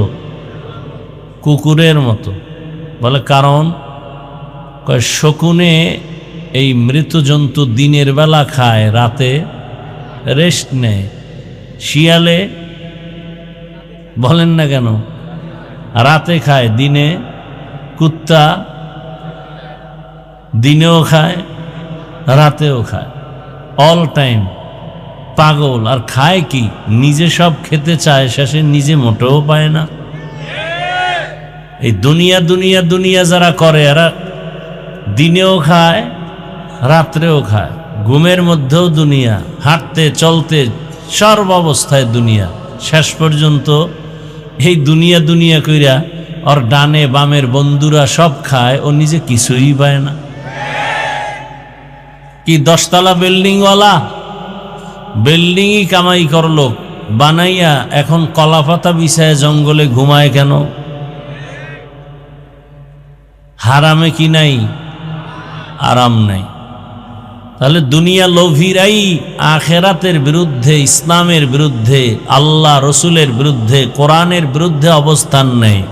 কুকুরের মতো। বলে কারণ, শকুনে এই মৃত জন্তু দিনের বেলা খায়, রাতে রেস্ট নেয়। শিয়ালে বলেন না কেন, রাতে খায়, দিনে কুত্তা দিনেও খায় রাতেও খায়, অল টাইম পাগল। আর খায় কি? নিজে সব খেতে চায়, শেষে নিজে মোটেও পায় না। এই দুনিয়া দুনিয়া দুনিয়া যারা করে, এরা দিনেও খায় রাত্রেও খায়, ঘুমের মধ্যেও দুনিয়া, হাঁটতে চলতে সর্ব অবস্থায় দুনিয়া। শেষ পর্যন্ত এই দুনিয়া দুনিয়া কইরা ওর ডানে বামের বন্ধুরা সব খায়, ও নিজে কিছুই পায় না। কি 10 তলা বিল্ডিংওয়ালা, বিল্ডিংই কামাই করলো বানাইয়া, এখন কলাপাতা বিছায় জঙ্গলে ঘুমায় কেন? হারামে কি নাই? আরাম নাই। তাহলে দুনিয়া লোভীরাই আখেরাতের বিরুদ্ধে, ইসলামের বিরুদ্ধে, আল্লাহ রসুলের বিরুদ্ধে, কোরআনের বিরুদ্ধে অবস্থান নেয়।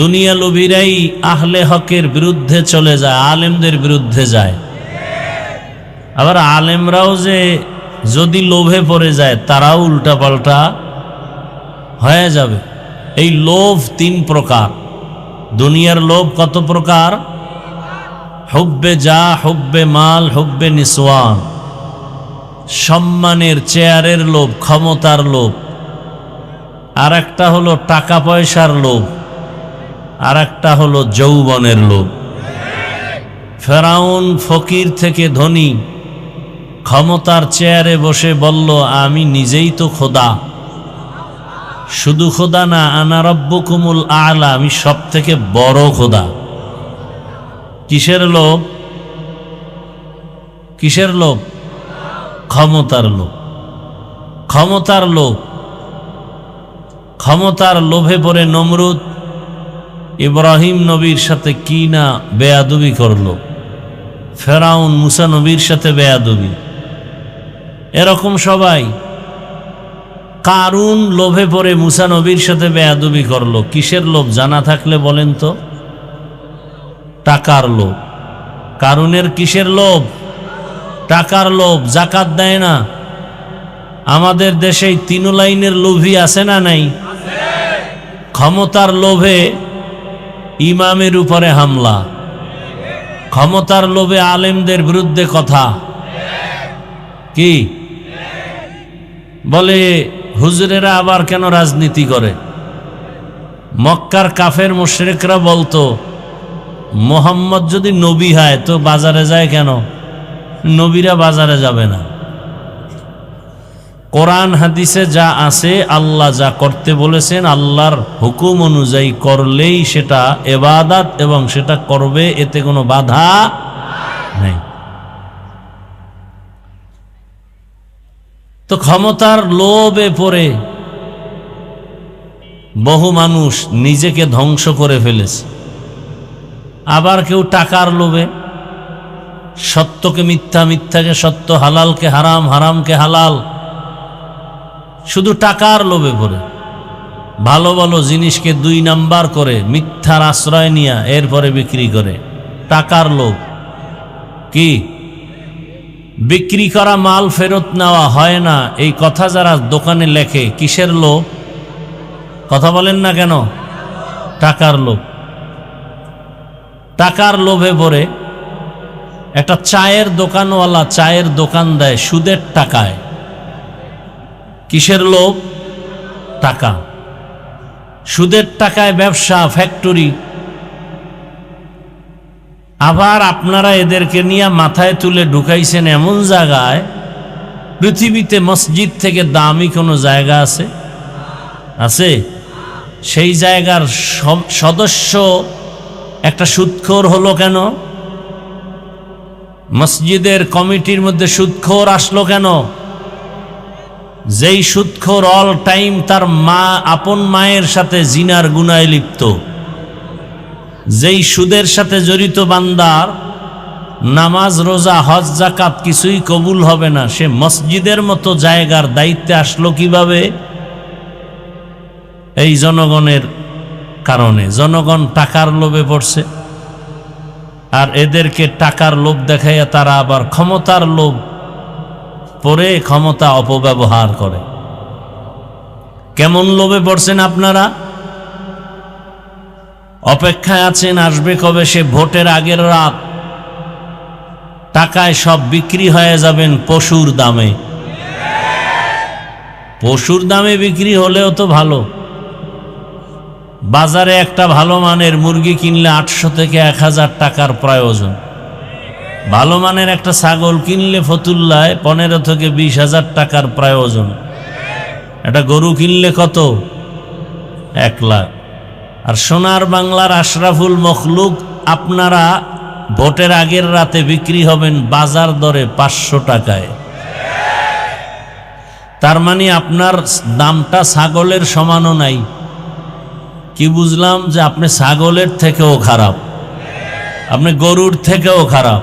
দুনিয়া লোভীরাই আহলে হকের বিরুদ্ধে চলে যায়, আলেমদের বিরুদ্ধে যায়। আবার আলেমরাও যে যদি লোভে পড়ে যায়, তারাও উল্টাপাল্টা হয়ে যাবে। এই লোভ 3 প্রকার। দুনিয়ার লোভ কত প্রকার? হুব্বে যা, হুব্বে মাল, হুব্বে নিসওয়ান। সম্মানের, চেয়ারের লোভ, ক্ষমতার লোভ। আর একটা হলো টাকা পয়সার লোভ, আর একটা হলো যৌবনের লোভ। ফেরাউন ফকির থেকে ধনী, ক্ষমতার চেয়ারে বসে বলল, আমি নিজেই তো খোদা। শুধু খোদা না, আনা রব্বুকুমুল আ'লা, আমি সব থেকে বড় খোদা। কিসের লোভ? কিসের লোভ? ক্ষমতার লোভ। ক্ষমতার লোভ। ক্ষমতার লোভে পড়ে নমরুদ ইব্রাহিম নবীর সাথে কি না বেয়াদবি করলো, ফেরাউন মুসা নবীর সাথে বেয়াদবি। এরকম সবাই। কারুন লোভে পড়ে মুসা নবীর সাথে বেয়াদবি করলো। কিসের লোভ জানা থাকলে বলেন তো? টাকার লোভ। কারুনের কিসের লোভ? টাকার লোভ। জাকাত দেয় না। আমাদের দেশে 3 লাইনের লোভী আছে না নাই? ক্ষমতার লোভে ইমামের উপরে হামলা, ক্ষমতার লোভে আলেমদের বিরুদ্ধে কথা। কি বলে? হুজুরেরা আবার কেন রাজনীতি করে? মক্কার কাফের মুশরিকরা বলতো, মোহাম্মদ যদি নবী হয় তো বাজারে যায় কেন? নবীরা বাজারে যাবে না। কোরআন হাদিসে যা আছে, আল্লাহ যা করতে বলেছেন, আল্লাহর হুকুম অনুযায়ী করলেই সেটা ইবাদত, এবং সেটা করবে, এতে কোনো বাধা নেই। তো ক্ষমতার লোভে পড়ে বহু মানুষ নিজেকে ধ্বংস করে ফেলেছে। আবার কেউ টাকার লোভে সত্যকে মিথ্যা, মিথ্যাকে সত্য, হালালকে হারাম, হারামকে হালাল, শুধু টাকার লোভে পড়ে ভালো ভালো জিনিসকে 2 নাম্বার করে মিথ্যার আশ্রয় নিয়ে এরপরে বিক্রি করে। টাকার লোভ। কি? বিক্রি করা মাল ফেরত নেওয়া হয় না, এই কথা যারা দোকানে লেখে, কিসের লোভ? কথা বলেন না কেন? টাকার লোভ। টাকার লোভে পড়ে একটা চায়ের দোকানওয়ালা চায়ের দোকান দেয় সুদের টাকায়। কিসের লোভ? টাকা। সুদের টাকায় ব্যবসা, ফ্যাক্টরি। আবার আপনারা এদেরকে নিয়ে মাথায় তুলে ঢুকাইছেন এমন জায়গায়, পৃথিবীতে মসজিদ থেকে দামি কোনো জায়গা আছে? আছে? সেই জায়গার সদস্য একটা সুদখোর হলো কেন? মসজিদের কমিটির মধ্যে সুদখোর আসলো কেন? যেই সুদখোর অল টাইম তার মা, আপন মায়ের সাথে জিনার গুনায় লিপ্ত, যেই সুদের সাথে জড়িত বান্দার নামাজ, রোজা, হজ, যাকাত কিছুই কবুল হবে না, সে মসজিদের মতো জায়গার দায়িত্বে আসলো কিভাবে? এই জনগণের কারণে। জনগণ টাকার লোভে পড়ছে, আর এদেরকে টাকার লোভ দেখাইয়া তারা আবার ক্ষমতার লোভ, পরে ক্ষমতা অপব্যবহার করে। কেমন লোভে পড়ছেন আপনারা? অপেক্ষায় আছেন আসবে কবে সে ভোটের আগের রাত, টাকায় সব বিক্রি হয়ে যাবেন পশুর দামে। পশুর দামে বিক্রি হলেও তো ভালো। বাজারে একটা ভালো মানের মুরগি কিনলে 800 থেকে 1000 টাকার প্রয়োজন। ভালো মানের একটা ছাগল কিনলে ফতুল্লায় 15 থেকে 20,000 টাকার প্রয়োজন। একটা গরু কিনলে কত? 1 লাখ। আর সোনার বাংলার আশরাফুল মখলুক আপনারা ভোটের আগের রাতে বিক্রি হবেন বাজার দরে 500 টাকায়। তার মানে আপনার দামটা ছাগলের সমানও নাই। কি বুঝলাম? যে আপনি ছাগলের থেকেও খারাপ, আপনি গরুর থেকেও খারাপ,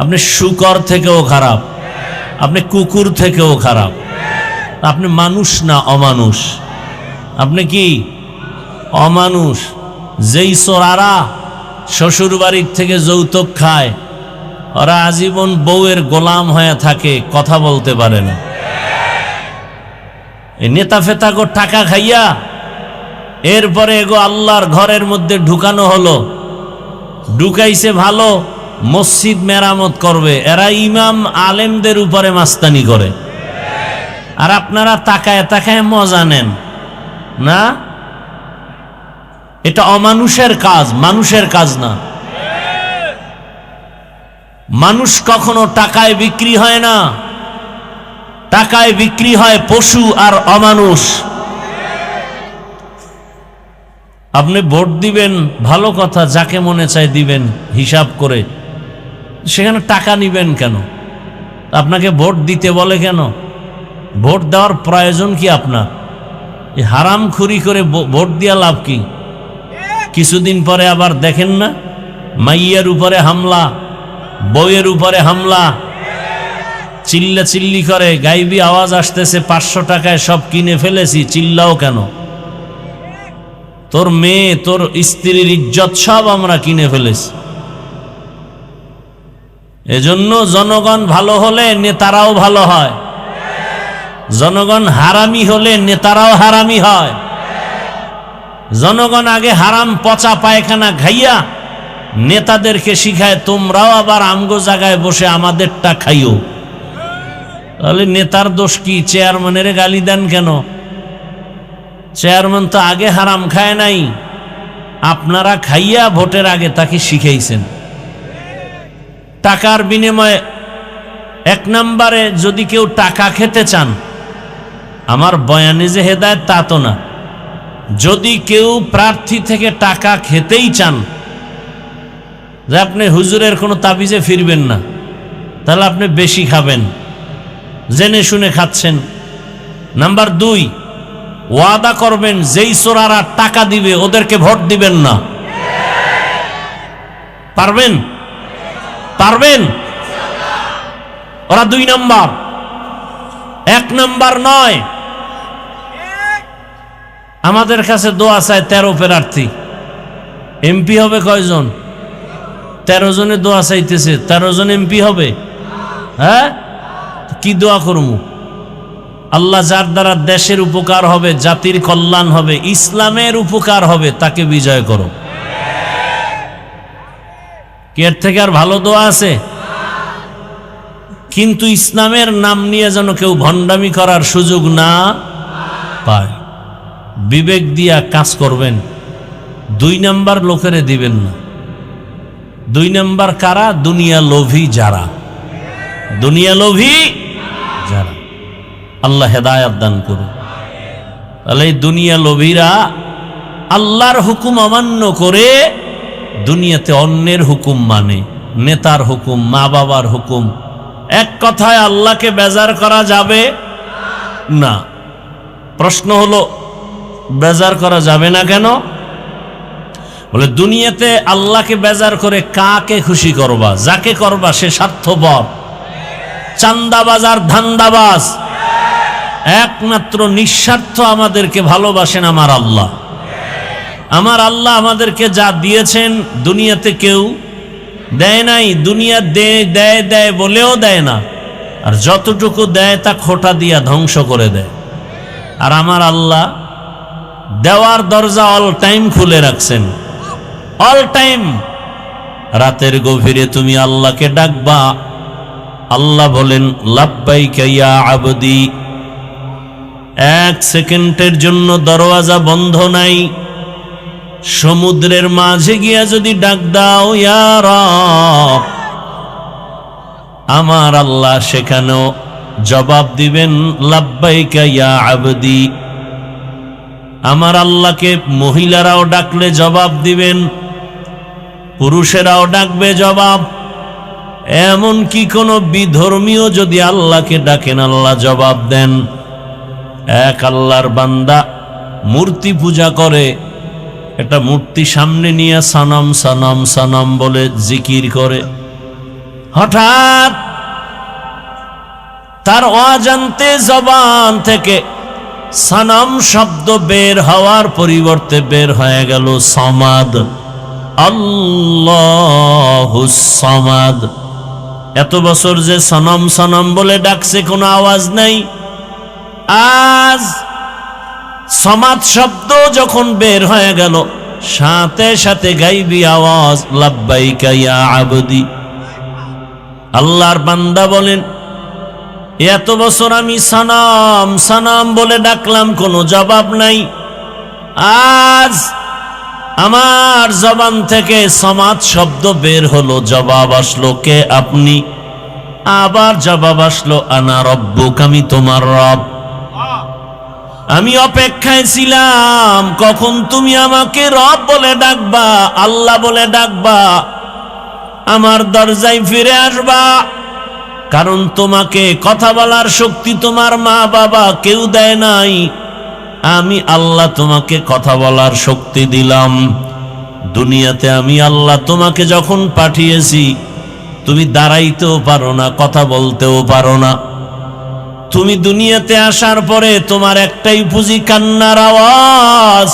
আপনি শূকর থেকেও খারাপ, আপনি কুকুর থেকেও খারাপ। আপনি মানুষ না অমানুষ। আপনি কি অমানুষ? যেই চোরারা শ্বশুর বাড়ির থেকে যৌতুক খায়, ওরা আজীবন বউয়ের গোলাম হয়ে থাকে, কথা বলতে পারে না। এই নেতা ফেতা গো টাকা খাইয়া এরপরে এগো আল্লাহর ঘরের মধ্যে ঢুকানো হলো। ঢুকাইছে ভালো, মসজিদ মেরামত করবে, এরা ইমাম আলেমদের উপরে মাস্তানি করে। আর আপনারা তাকায় তাকায় মজা নেন না। এটা অমানুষের কাজ, মানুষের কাজ না। মানুষ কখনো টাকায় বিক্রি হয় না। টাকায় বিক্রি হয় পশু আর অমানুষ। আপনি ভোট দিবেন, ভালো কথা, যাকে মনে চায় দিবেন হিসাব করে। সেখানে টাকা নিবেন কেন? আপনাকে ভোট দিতে বলে কেন? ভোট দেওয়ার প্রয়োজন কি আপনার? এই হারামখুরি করে ভোট দিয়া লাভ কি? কিছুদিন পরে আবার দেখেন না, মাইয়ের উপরে হামলা, বউয়ের উপরে হামলা, চিল্লা চিল্লি করে, গাইবি আওয়াজ আসতেছে 500 টাকায় সব কিনে ফেলেছি। চিল্লাও কেন? তোর মেয়ে, তোর স্ত্রীর ইজ্জত সব আমরা কিনে ফেলেছি। এজন্য জনগণ ভালো হলে নেতারাও ভালো হয়, জনগণ হারামি হলে নেতারাও হারামি হয়। জনগণ আগে হারাম পচা পায়খানা খাইয়া নেতাদেরকে শিখায় তোমরাও আবার আমগো জায়গায় বসে আমাদেরটা খাইও। তাহলে নেতার দোষ কি? চেয়ারম্যানের গালি দেন কেন? চেয়ারম্যান তো আগে হারাম খায় নাই, আপনারা খাইয়া ভোটের আগে তাকে শিখাইছেন। টাকার বিনিময়ে 1 নম্বরে যদি কেউ টাকা খেতে চান, আমার বয়ানে যে হেদায়েত তা তো না। যদি কেউ প্রার্থী থেকে টাকা খেতেই চান, যে আপনি হুজুরের কোনো তাবিজে ফিরবেন না, তাহলে আপনি বেশি খাবেন, জেনে শুনে খাচ্ছেন। নাম্বার 2, ওয়াদা করবেন যেই চোরারা টাকা দিবে ওদেরকে ভোট দিবেন না। পারবেন? পারবেন? ওরা 2 নম্বর, 1 নম্বর নয়। আমাদের কাছে দোয়া চায় 13 প্রার্থী, এমপি হবে কয়জন? 13 জনে দোয়া চাইতেছে, 13 জন এমপি হবে? হ্যাঁ, কি দোয়া করবো? আল্লাহ যার দ্বারা দেশের উপকার হবে, জাতির কল্যাণ হবে, ইসলামের উপকার হবে, তাকে বিজয় করো। কি এর থেকে আর ভালো দোয়া আছে? কিন্তু ইসলামের নাম নিয়ে যেন কেউ ভণ্ডামি করার সুযোগ না পায়। বিবেক দিয়া কাজ করবেন। 2 নম্বর লোকেরে দিবেন না। 2 নম্বর কারা? দুনিয়া লোভী যারা, দুনিয়া লোভী যারা। আল্লাহ হেদায়াত দান করুন। তাহলে এই দুনিয়া লোভীরা আল্লাহর হুকুম অমান্য করে দুনিয়াতে অন্যের হুকুম মানে, নেতার হুকুম, মা বাবার হুকুম। এক কথায় আল্লাহকে বেজার করা যাবে না। প্রশ্ন হলো বেজার করা যাবে না কেন? বলে দুনিয়াতে আল্লাহকে বেজার করে কাকে খুশি করবা? যাকে করবা সে স্বার্থপর, চান্দাবাজ আর ধান্দাবাজ। একমাত্র নিঃস্বার্থ আমাদেরকে ভালোবাসেন আমার আল্লাহ। আমার আল্লাহ আমাদেরকে যা দিয়েছেন দুনিয়াতে কেউ দেয় নাই। দুনিয়া দেয় দেয় দেয় বলেও দেয় না। আর যতটুকু দেয় তা খোঁটা দিয়া ধ্বংস করে দেয়। আর আমার আল্লাহ দেওয়ার দরজা অল টাইম খুলে রাখছেন, অল টাইম। রাতের গভীরে তুমি আল্লাহকে ডাকবা, আল্লাহ বলেন লাব্বাইকা ইয়া আবদি। 1 সেকেন্ডের জন্য দরওয়াজা বন্ধ নাই। সমুদ্রের মাঝে গিয়া যদি ডাক দাও ইয়া রব, আমার আল্লাহ সেখানেও জবাব দিবেন লাব্বাইকা ইয়া আবদি। আমার আল্লাহকে মহিলারাও ডাকলে জবাব দিবেন, পুরুষেরাও ডাকবে জবাব। এমন কি কোনো বিধর্মীয় যদি আল্লাহকে ডাকেন আল্লাহ জবাব দেন। এক আল্লাহর বান্দা মূর্তি পূজা করে, একটা মূর্তি সামনে নিয়ে সানাম সানাম সানাম বলে জিকির করে। হঠাৎ তার অজান্তে জবান থেকে সানাম শব্দ বের হওয়ার পরিবর্তে বের হয়ে গেল সামাদ, আল্লাহুস সামাদ। এত বছর যে সনম সনম বলে ডাকছে কোনো আওয়াজ নাই, আজ সমাদ শব্দ যখন বের হয়ে গেল সাথে সাথে গাইবি আওয়াজ লাব্বাইকা ইয়া আবদি। আল্লাহর বান্দা বলেন এত বছর আমি সানাম সানাম বলে ডাকলাম, কোনো জবাব নাই। আজ আমার জবান থেকে সমাদ শব্দ বের হলো, জবাব আসলো কে আপনি। আবার জবাব আসলো আনা রব্বুক, আমি তোমার রব। আমি অপেক্ষায় ছিলাম কখন তুমি আমাকে রব বলে ডাকবা, আল্লাহ বলে ডাকবা, আমার দরজায় ফিরে আসবা। কারণ তোমাকে কথা বলার শক্তি তোমার মা বাবা কেউ দেয় নাই, আমি আল্লাহ তোমাকে কথা বলার শক্তি দিলাম। দুনিয়াতে আমি আল্লাহ তোমাকে যখন পাঠিয়েছি তুমি দাঁড়াইতেও পারো না, কথা বলতেও পারো না। তুমি দুনিয়াতে আসার পরে তোমার একটাই পুঁজি কান্নার আওয়াজ,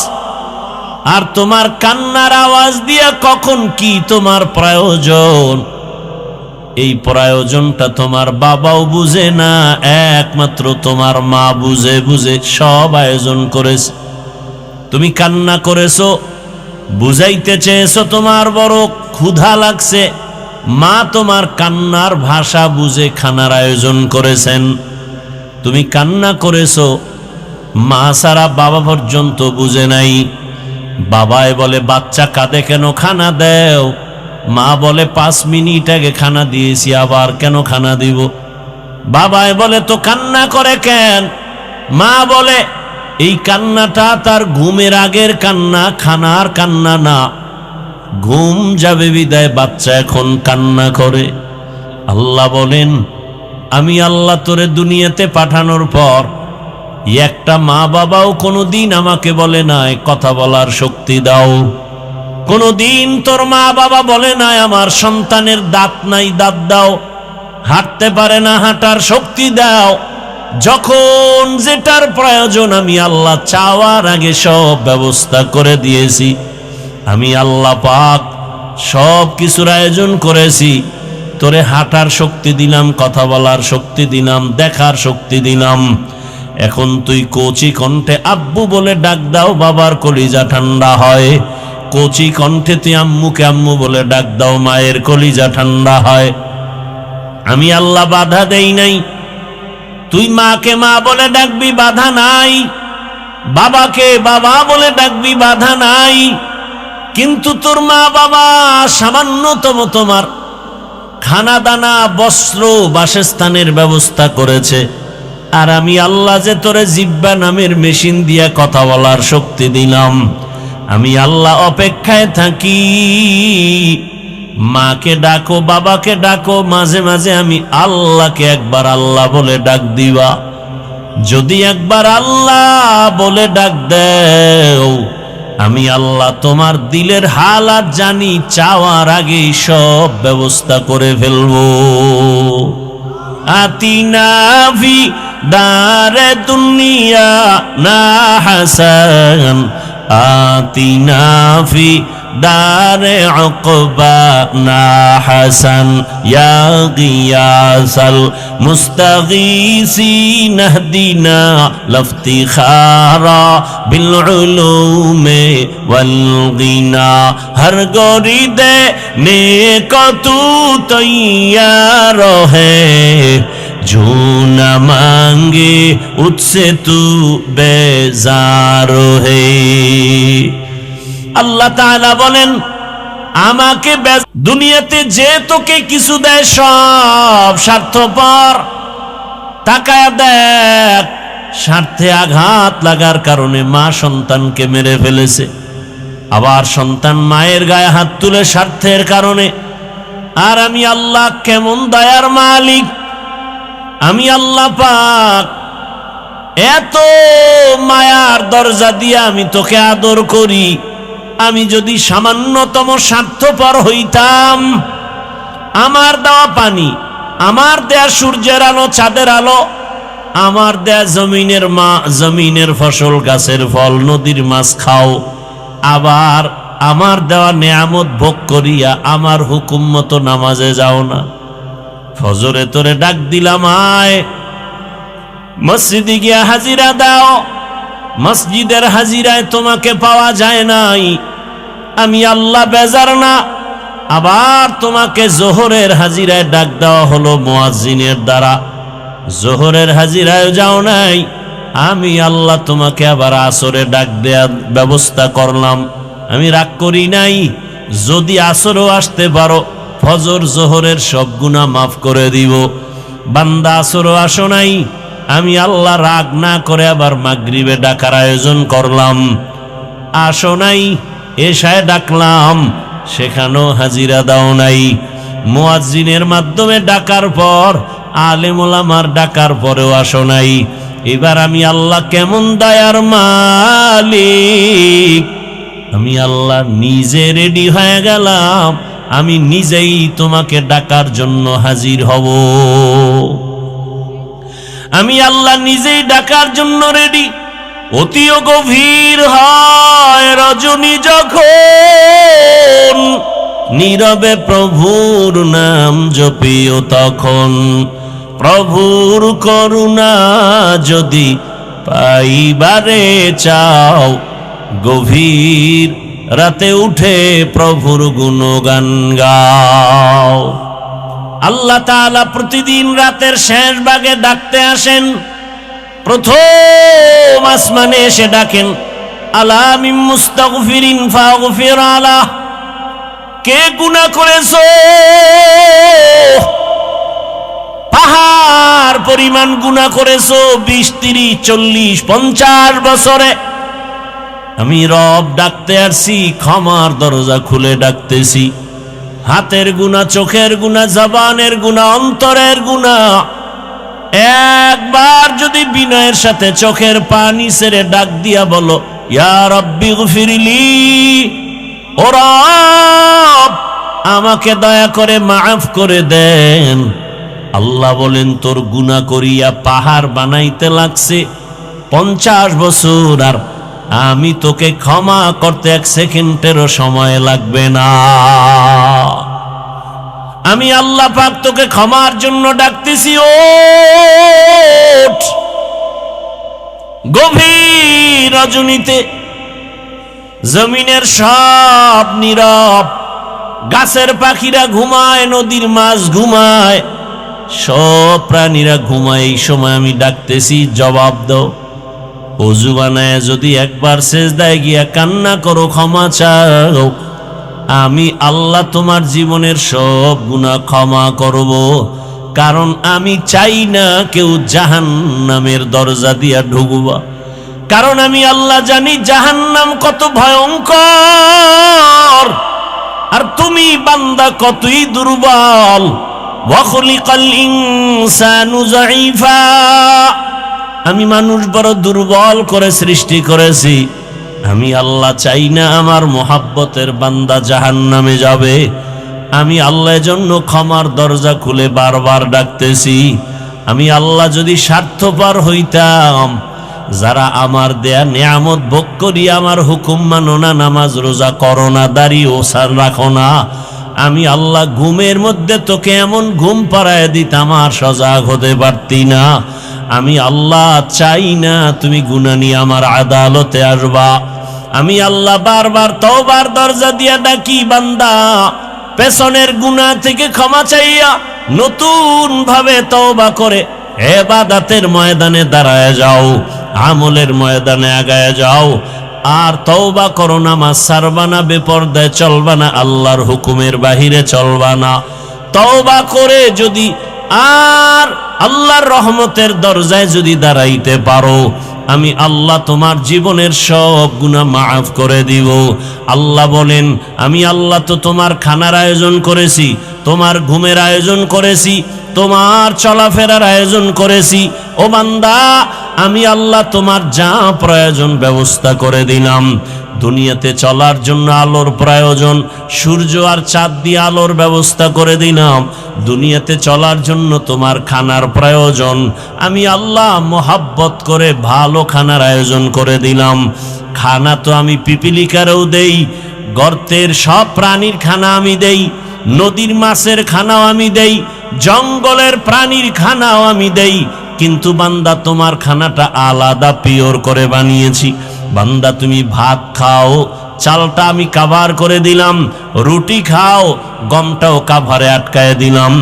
আর তোমার কান্নার আওয়াজ দিয়ে কখন কি তোমার প্রয়োজন, এই প্রয়োজনটা তোমার বাবাও বুঝে না, একমাত্র তোমার মা বুঝে বুঝে সব আয়োজন করেছে। তুমি কান্না করেছো, বুঝাইতে চেয়েছো তোমার বড় ক্ষুধা লাগছে, মা তোমার কান্নার ভাষা বুঝে খানার আয়োজন করেছেন। তুমি কান্না করেছো, মা সারা বাবা পর্যন্ত বুঝে নাই। বাবায় বলে বাচ্চা কাঁদে কেন, খানা দেও। মা বলে 5 মিনিট আগে খানা দিয়েছি, আবার কেন খানা দিব। বাবায় বলে তো কান্না করে কেন। মা বলে এই কান্নাটা তার ঘুমের আগের কান্না, খানার কান্না না। ঘুম যাবে বিদায় বাচ্চা এখন কান্না করে। আল্লাহ বলেন আমি আল্লাহ তোরে দুনিয়াতে পাঠানোর পর একটা মা বাবাও কোনোদিন আমাকে বলে নাই কথা বলার শক্তি দাও। কোনোদিন তোর মা বাবা বলে নাই আমার সন্তানের দাঁত নাই, দাঁত দাও। হাঁটতে পারে না, হাঁটার শক্তি দাও। যখন যেটার প্রয়োজন আমি আল্লাহ চাওয়ার আগে সব ব্যবস্থা করে দিয়েছি। আমি আল্লাহ পাক সব কিছুর আয়োজন করেছি। তোরে হাঁটার শক্তি দিলাম, কথা বলার শক্তি দিলাম, দেখার শক্তি দিলাম। এখন তুই কচি কণ্ঠে আব্বু বলে ডাক দাও, বাবার কলিজা ঠান্ডা হয়। কচি কণ্ঠে তুই আম্মুকে আম্মু বলে ডাক দাও, মায়ের কলিজা ঠান্ডা হয়। আমি আল্লাহ বাধা দেই নাই। তুই মাকে মা বলে ডাকবি, বাধা নাই। বাবাকে বাবা বলে ডাকবি, বাধা নাই। কিন্তু তোর মা বাবা সামান্যতম তোমার খানা দানা বস্ত্র বাসস্থানের ব্যবস্থা করেছে, আর আমি আল্লাহ যে তোরে জিব্বা নামের মেশিন দিয়া কথা বলার শক্তি দিলাম। আমি আল্লাহ অপেক্ষায় থাকি। মাকে ডাকো, বাবাকে ডাকো, মাঝে মাঝে আমি আল্লাহকে একবার আল্লাহ বলে ডাক দিবা। যদি একবার আল্লাহ বলে ডাক দেও, আমি আল্লাহ তোমার দিলের হালাত জানি, চাওয়ার আগেই সব ব্যবস্থা করে ফেলবো। আতিনা ফি দারে দুনিয়া না হাসান آتنا في دار عقبانا حسن يا غياث المستغيثين اهدنا لافتخارا بالعلوم والغنى ہر گوری دے نیکو تو تیار ہے جو نہ مانگے اس سے تو بیزار ہے আল্লাহ তাআলা বলেন আমাকে দুনিয়াতে যে তোকে কিছু দেয় সব স্বার্থপর তাকায় দেখ স্বার্থে আঘাত লাগার কারণে মা সন্তানকে মেরে ফেলেছে আবার সন্তান মায়ের গায়ে হাত তুলে স্বার্থের কারণে আর আমি আল্লাহ কেমন দয়ার মালিক আমি আল্লাহ পাক এত মায়ার দরজা দিয়ে আমি তোকে আদর করি আমি যদি সামান্যতম স্বার্থপর হইতাম আমার দেওয়া পানি আমার দেয়া সূর্যের আলো চাঁদের আলো আমার দেয়া জমিনের ফসল গাছের ফল নদীর মাছ খাও আবার আমার দেওয়া নেয়ামত ভোগ করিয়া আমার হুকুম মতো নামাজে যাও না ফজরে তোরে ডাক দিলাম আয় মসজিদে গিয়া হাজিরা দাও মসজিদের হাজিরায় তোমাকে পাওয়া যায় নাই আমি আল্লাহ বেজার না আবার তোমাকে জোহরের হাজিরায় ডাক দেওয়া হলো মুয়াজ্জিনের দ্বারা জোহরের হাজিরায় যাও নাই আমি আল্লাহ তোমাকে আবার আসরে ডাক দেওয়ার ব্যবস্থা করলাম আমি রাগ করি নাই যদি আসরও আসতে পারো ফজর জোহরের সব গুনাহ মাফ করে দিব বান্দা আসরও আসো নাই আমি আল্লাহ রাগ না করে আবার মাগরিবে ডাকার আয়োজন করলাম আসো নাই এশায় ডাকলাম সেখানেও হাজিরা দাও নাই মুয়াজ্জিনের মাধ্যমে ডাকার পর আলেম ওলামার ডাকার পরেও আসো নাই এবার আমি আল্লাহ কেমন দয়ার মালিক আমি আল্লাহ নিজে রেডি হয়ে গেলাম আমি নিজেই তোমাকে ডাকার জন্য হাজির হব আমি আল্লাহ নিজেই ডাকার জন্য রেডি অতিও গভীর হয় রজনী যখন নীরবে প্রভুর নাম জপিও তখন প্রভুর করুণা যদি পাইবারে চাও গভীর রাতে উঠে প্রভুর গুণগান গাও আল্লাহ তাআলা প্রতিদিন রাতের শেষ ভাগে ডাকতে আসেন প্রথম আসমানে এসে ডাকেন আলা মিন মুস্তাগফিরিন ফাগফির আলা কে গুনাহ করেছো পাহাড় পরিমাণ গুনাহ করেছো 20 30 40 50 বছরে আমি রব ডাকতে আসছি ক্ষমার দরজা খুলে ডাকতেছি হাতের গুনাহ চোখের গুনাহ জবানের গুনাহ অন্তরের গুনাহ একবার যদি বিনয়ের সাথে চোখের পানি ছেড়ে ডাক দিয়া বলো ইয়া রাব্বি গফিরলি ও রব আমাকে দয়া করে মাফ করে দেন আল্লাহ বলেন তোর গুনাহ করিয়া পাহাড় বানাইতে লাগছে 50 বছর আর আমি তোকে ক্ষমা করতে 1 সেকেন্ডেরও সময় লাগবে না আমি আল্লাহ পাক তোকে ক্ষমার জন্য ডাকতেছি ওঠ গভীর রজনীতে জমিনের সব নীরব গাছের পাখিরা ঘুমায় নদীর মাছ ঘুমায় সব প্রাণীরা ঘুমায় এই সময় আমি ডাকতেছি জবাব দাও ওযু বানায় যদি একবার সিজদায় গিয়া কান্না করো ক্ষমা চাও আমি আল্লাহ তোমার জীবনের সব গুনাহ ক্ষমা করব কারণ আমি চাই না কেউ জাহান্নামের দরজা দিয়া ঢুকবা কারণ আমি আল্লাহ জানি জাহান্নাম কত ভয়ঙ্কর আর তুমি বান্দা কতই দুর্বল ওয়া খুলিকাল ইনসানু যায়ীফা আমি মানুষ বড় দুর্বল করে সৃষ্টি করেছি আমি আল্লাহ চাই না আমার মোহাব্বতের বান্দা জাহান্নামে যাবে আমি আল্লাহর জন্য ক্ষমার দরজা খুলে বারবার ডাকতেছি আমি আল্লাহ যদি স্বার্থপর হইতাম যারা আমার দেয়া নিয়ামত ভোগ করি আমার হুকুম মানো না, নামাজ রোজা করো না, দাড়ি ওসার রাখো না, আমি আল্লাহ ঘুমের মধ্যে তোকে এমন ঘুম পাড়ায় দিতাম আর সজাগ হতে পারতি না। আমি আল্লাহ চাই না তুমি গুনাহ নিয়ে আমার আদালতে আসবা। আমি আল্লাহ বারবার তওবার দরজা দিয়া ডাকি, বান্দা পেছনের গুনাহ থেকে ক্ষমা চাইয়া নতুন ভাবে তওবা করে ইবাদতের ময়দানে দাঁড়ায় যাও, আমলের ময়দানে আগায় যাও। আর তওবা করো, নামাজ ছাড়বা না, বেপরদায় চলবা না, আল্লাহর হুকুমের বাহিরে চলবা না। তওবা করে যদি আর আল্লাহর রহমতের দরজায় যদি দাঁড়াইতে পারো, আমি আল্লাহ তোমার জীবনের সব গুনাহ মাফ করে দিব। আল্লাহ বলেন, আমি আল্লাহ তো তোমার খানার আয়োজন করেছি, তোমার ঘুমের আয়োজন করেছি, তোমার চলাফেরার আয়োজন করেছি। ও বান্দা, আমি আল্লাহ তোমার যা প্রয়োজন ব্যবস্থা করে দিলাম। দুনিয়াতে চলার জন্য আলোর প্রয়োজন, সূর্য আর চাঁদ দিয়ে আলোর ব্যবস্থা করে দিলাম। দুনিয়াতে চলার জন্য তোমার খানার প্রয়োজন, আমি আল্লাহ মোহাব্বত করে ভালো খানার আয়োজন করে দিলাম। খানা তো আমি পিপিলিকারেও দেই, গর্তের সব প্রাণীর খানা আমি দেই, নদীর মাছের খানাও আমি দেই, জঙ্গলের প্রাণীর খানাও আমি দেই। কিন্তু বান্দা তোমার খানাটা আলাদা পিওর করে বানিয়েছি। বান্দা তুমি ভাত খাও, চালটা আমি কাভার করে দিলাম, রুটি খাও, গমটাও কাভারে আটকায় দিলাম,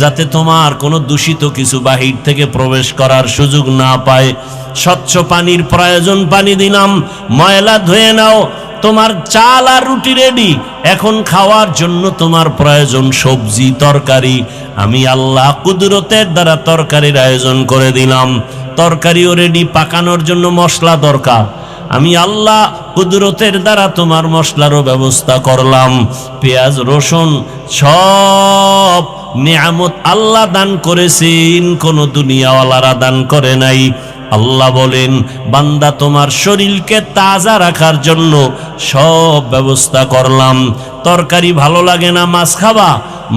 যাতে তোমার কোনো দূষিত কিছু বাহির থেকে প্রবেশ করার সুযোগ না পায়। স্বচ্ছ পানির প্রয়োজন, পানি দিলাম, ময়লা ধুয়ে নাও। তোমার চাল আর রুটি রেডি, এখন খাওয়ার জন্য তোমার প্রয়োজন সবজি তরকারি, আমি আল্লাহ কুদরতের দ্বারা তরকারির আয়োজন করে দিলাম। তরকারিও রেডি, পাকানোর জন্য মশলা দরকার, আমি আল্লাহ কুদরতের দ্বারা তোমার মশলারও ব্যবস্থা করলাম। পেঁয়াজ রসুন সব নিয়ামত আল্লাহ দান করেছেন, কোনো দুনিয়াওয়ালারা দান করে নাই। আল্লাহ বলেন, বান্দা তোমার শরীরকে তাজা রাখার জন্য সব ব্যবস্থা করলাম। তরকারি ভালো লাগে না, মাছ খাবা,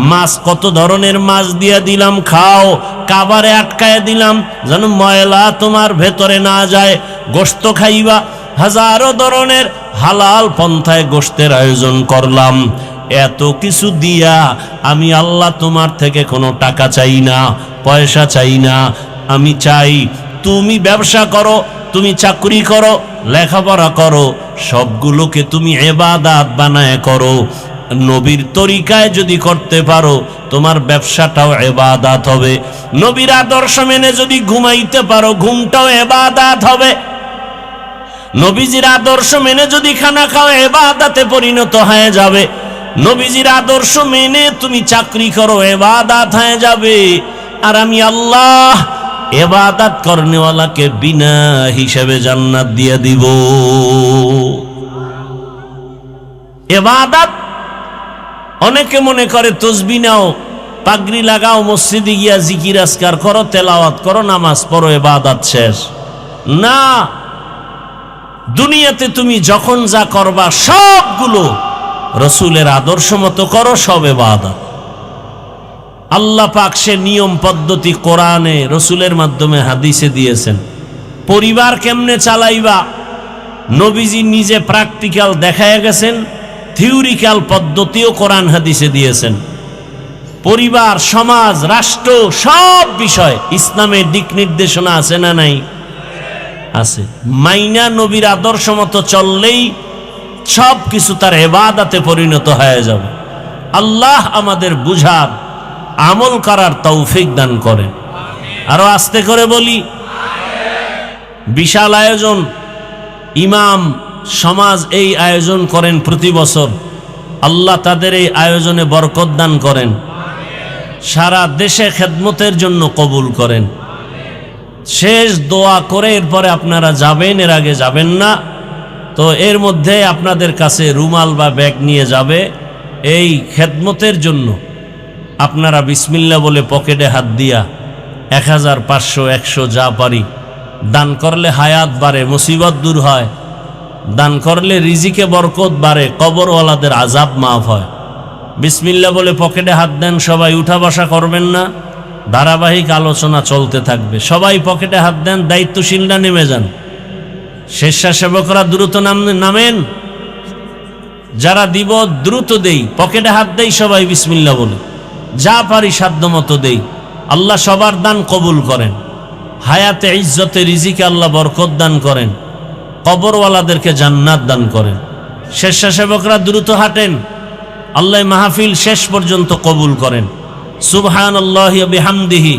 মাছ কত ধরনের মাছ দিয়া দিলাম, খাও, কাবারে আটকায় দিলাম যেন ময়লা তোমার ভেতরে না যায়। গোশত খাইবা, হাজারো ধরনের হালাল পন্থায় গোশতের আয়োজন করলাম। এত কিছু দিয়া আমি আল্লাহ তোমার থেকে কোনো টাকা চাই না, পয়সা চাই না। আমি চাই তুমি ব্যবসা করো, তুমি চাকরি করো, লেখাপড়া করো, সবগুলোকে তুমি ইবাদত বানায় করো। নবীর তরিকায় যদি করতে পারো, তোমার ব্যবসাটাও ইবাদত হবে। নবীর আদর্শ মেনে যদি ঘুমাইতে পারো, ঘুমটাও ইবাদত হবে। নবীজির আদর্শ মেনে যদি খানা খাও, ইবাদতে পরিণত হয়ে যাবে। নবীজির আদর্শ মেনে তুমি চাকরি করো, ইবাদত হয়ে যাবে। আর আমি আল্লাহ ইবাদত করনেওয়ালাকে বিনা হিসাবে জান্নাত দিয়ে দিব। ইবাদত অনেকে মনে করে তসবিহ নাও, পাগড়ি লাগাও, মসজিদে গিয়া জিকির আজকার করো, তেলাওয়াত করো, নামাজ পড়ো, ইবাদত শেষ। না, দুনিয়াতে তুমি যখন যা করবা সবগুলো রসুলের আদর্শ মতো করো, সব ইবাদত। আল্লাহ পাক সে নিয়ম পদ্ধতি কোরআনে রসুলের মাধ্যমে হাদিসে দিয়েছেন। পরিবার কেমনে চালাইবা, নবীজি নিজে প্র্যাকটিক্যাল দেখায় গেছেন, থিওরিক্যাল পদ্ধতিও কোরআন হাদিসে দিয়েছেন। পরিবার, সমাজ, রাষ্ট্র, সব বিষয় ইসলামের দিক নির্দেশনা আছে না নাই? আছে। মাইনা নবীর আদর্শ মতো চললেই সব কিছু তার ইবাদতে পরিণত হয়ে যাবে। আল্লাহ আমাদের বুঝার, আমল করার তৌফিক দান করেন। আরো আস্তে করে বলি, বিশাল আয়োজন, ইমাম সমাজ এই আয়োজন করেন প্রতি বছর। আল্লাহ তাদের এই আয়োজনে বরকত দান করেন, সারা দেশে খেদমতের জন্য কবুল করেন। শেষ দোয়া করে এরপরে আপনারা যাবেন, এর আগে যাবেন না তো এর মধ্যে আপনাদের কাছে রুমাল বা ব্যাগ নিয়ে যাবে। এই খেদমতের জন্য আপনারা বিসমিল্লাহ বলে পকেটে হাত দিয়া 1000, 500, 100 যা পারি দান করলে হায়াত বাড়ে, মুসিবত দূর হয়। দান করলে রিজিকে বরকত বাড়ে, কবরওয়ালাদের আযাব মাফ হয়। বিসমিল্লাহ বলে পকেটে হাত দেন সবাই, উঠা বসা করবেন না, ধারাবাহিক আলোচনা চলতে থাকবে। সবাই পকেটে হাত দেন, দায়িত্বশীলরা নেমে যান। স্বেচ্ছাসেবকরা দ্রুত নামেন, যারা দিব দ্রুত দেই, পকেটে হাত দেই, সবাই বিসমিল্লাহ বলে, যা পারি সাধ্য মতো দেই। আল্লাহ সবার দান কবুল করেন, হায়াতে ইজ্জতে রিজিকে আল্লাহ বরকত দান করেন, কবরওয়ালাদেরকে জান্নাত দান করেন। স্বেচ্ছাসেবকরা দ্রুত হাঁটেন, আল্লাহ মাহফিল শেষ পর্যন্ত কবুল করেন। সুবহানাল্লাহি ওয়া বিহামদিহি,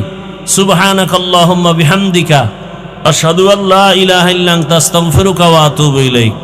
সুবহানাকাল্লাহুম্মা বিহামদিকা, আশহাদু আল্লা ইলাহা ইল্লা আনতা আস্তাগফিরুকা ওয়া আতুবু ইলাইক।